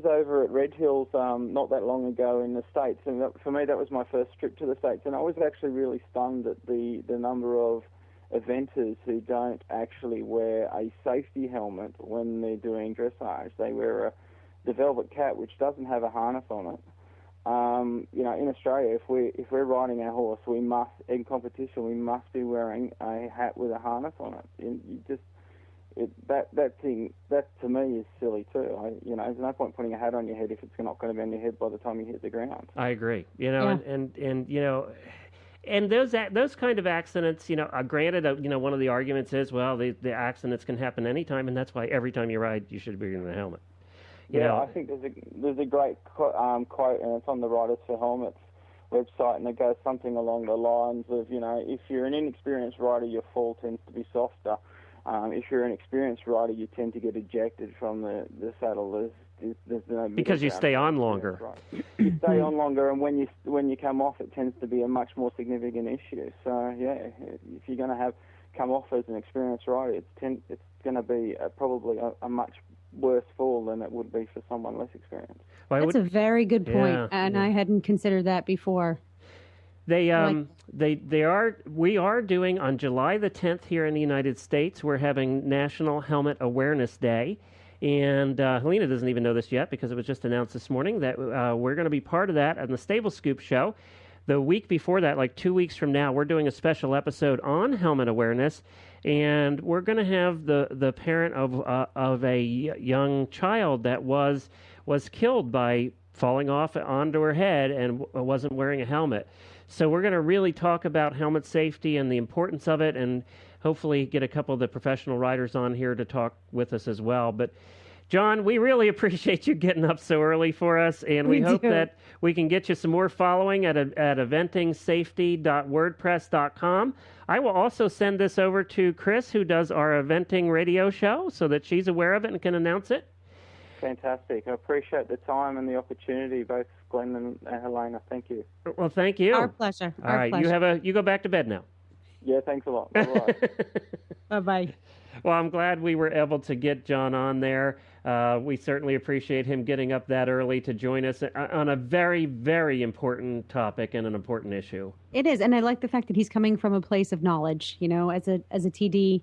over at Red Hills not that long ago in the States, and for me that was my first trip to the States, and I was actually really stunned at the number of eventers who don't actually wear a safety helmet when they're doing dressage. They wear the Velvet Cat, which doesn't have a harness on it. In Australia, if we're riding our horse, we must, in competition, we must be wearing a hat with a harness on it. And you just that to me is silly too. There's no point putting a hat on your head if it's not going to be on your head by the time you hit the ground. I agree. And those kind of accidents, granted, one of the arguments is, well, the accidents can happen anytime, and that's why every time you ride, you should be wearing a helmet. I think there's a great quote, and it's on the Riders for Helmets website, and it goes something along the lines of, if you're an inexperienced rider, your fall tends to be softer. If you're an experienced rider, you tend to get ejected from the saddle. There's no because you stay on longer. Right. You stay on longer, and when you come off, it tends to be a much more significant issue. So if you're going to come off as an experienced rider, it's going to be probably a much worse fall than it would be for someone less experienced. That's a very good point, and I hadn't considered that before. We are doing on July the 10th here in the United States, we're having National Helmet Awareness Day. And Helena doesn't even know this yet because it was just announced this morning that we're going to be part of that on the Stable Scoop show. The week before that, like 2 weeks from now, we're doing a special episode on helmet awareness, and we're going to have the parent of a young child that was killed by falling off onto her head and wasn't wearing a helmet. So we're going to really talk about helmet safety and the importance of it, and hopefully get a couple of the professional riders on here to talk with us as well. But John, we really appreciate you getting up so early for us, and we hope that we can get you some more following at eventingsafety.wordpress.com. I will also send this over to Chris, who does our eventing radio show, so that she's aware of it and can announce it. Fantastic. I appreciate the time and the opportunity, both Glenn and Helena. Thank you. Well, thank you. Our pleasure. All right, you go back to bed now. Yeah, thanks a lot. Bye-bye. Bye-bye. Well, I'm glad we were able to get John on there. We certainly appreciate him getting up that early to join us on a very, very important topic and an important issue. It is, and I like the fact that he's coming from a place of knowledge. You know, as a TD,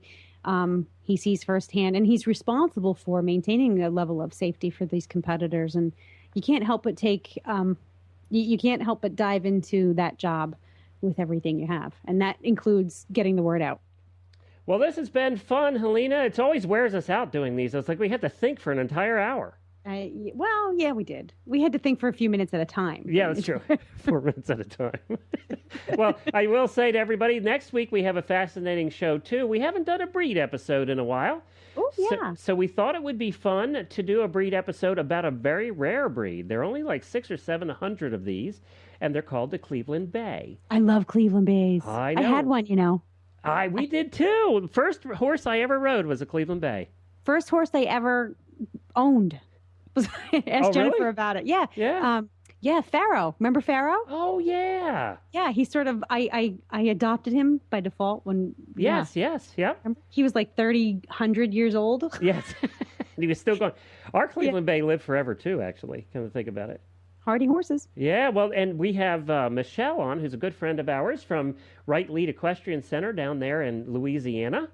he sees firsthand, and he's responsible for maintaining a level of safety for these competitors. And you can't help but you can't help but dive into that job with everything you have, and that includes getting the word out. Well, this has been fun, Helena. It always wears us out doing these. It's like we had to think for an entire hour. Well, yeah, we did. We had to think for a few minutes at a time. Yeah, that's true. 4 minutes at a time. Well, I will say to everybody, next week we have a fascinating show, too. We haven't done a breed episode in a while. Oh, yeah. So we thought it would be fun to do a breed episode about a very rare breed. There are only like 600 or 700 of these, and they're called the Cleveland Bay. I love Cleveland Bays. I know. I had one, you know. We did, too. The first horse I ever rode was a Cleveland Bay. First horse I ever owned. Ask Jennifer really? about it. Yeah. Yeah. Yeah, Pharaoh. Remember Pharaoh? Oh, yeah. Yeah, he sort of, I adopted him by default when... Yes, yep. He was like 100 years old. Yes. He was still going. Our Cleveland Bay lived forever, too, actually, come to think about it. Hardy horses. Yeah, well, and we have Michelle on, who's a good friend of ours from Wright Lead Equestrian Center down there in Louisiana.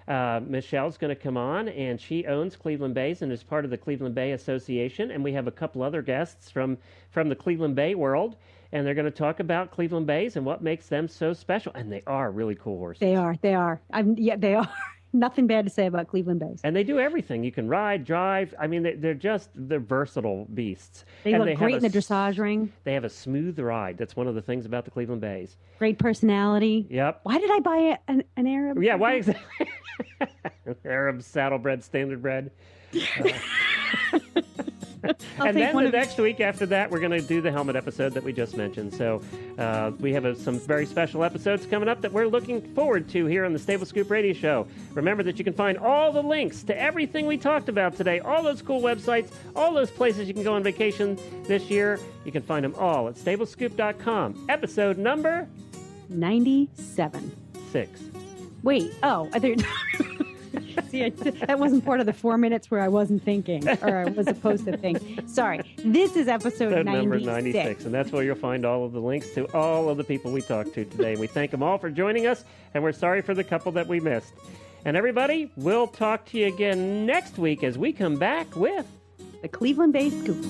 Michelle's going to come on, and she owns Cleveland Bays and is part of the Cleveland Bay Association. And we have a couple other guests from the Cleveland Bay world, and they're going to talk about Cleveland Bays and what makes them so special. And they are really cool horses. They are. They are. They are. Nothing bad to say about Cleveland Bays. And they do everything. You can ride, drive. I mean, they're versatile beasts. They look great in the dressage ring. They have a smooth ride. That's one of the things about the Cleveland Bays. Great personality. Yep. Why did I buy an Arab? Yeah, why exactly? Arab saddlebred, standardbred. And then the next week after that, we're going to do the helmet episode that we just mentioned. So we have some very special episodes coming up that we're looking forward to here on the Stable Scoop Radio Show. Remember that you can find all the links to everything we talked about today, all those cool websites, all those places you can go on vacation this year. You can find them all at stablescoop.com. Episode number 97. 6. Wait, See, that wasn't part of the 4 minutes where I wasn't thinking, or I was supposed to think. Sorry. This is episode 96. Number 96, and that's where you'll find all of the links to all of the people we talked to today. And we thank them all for joining us, and we're sorry for the couple that we missed. And everybody, we'll talk to you again next week as we come back with the Cleveland Bay Scoop.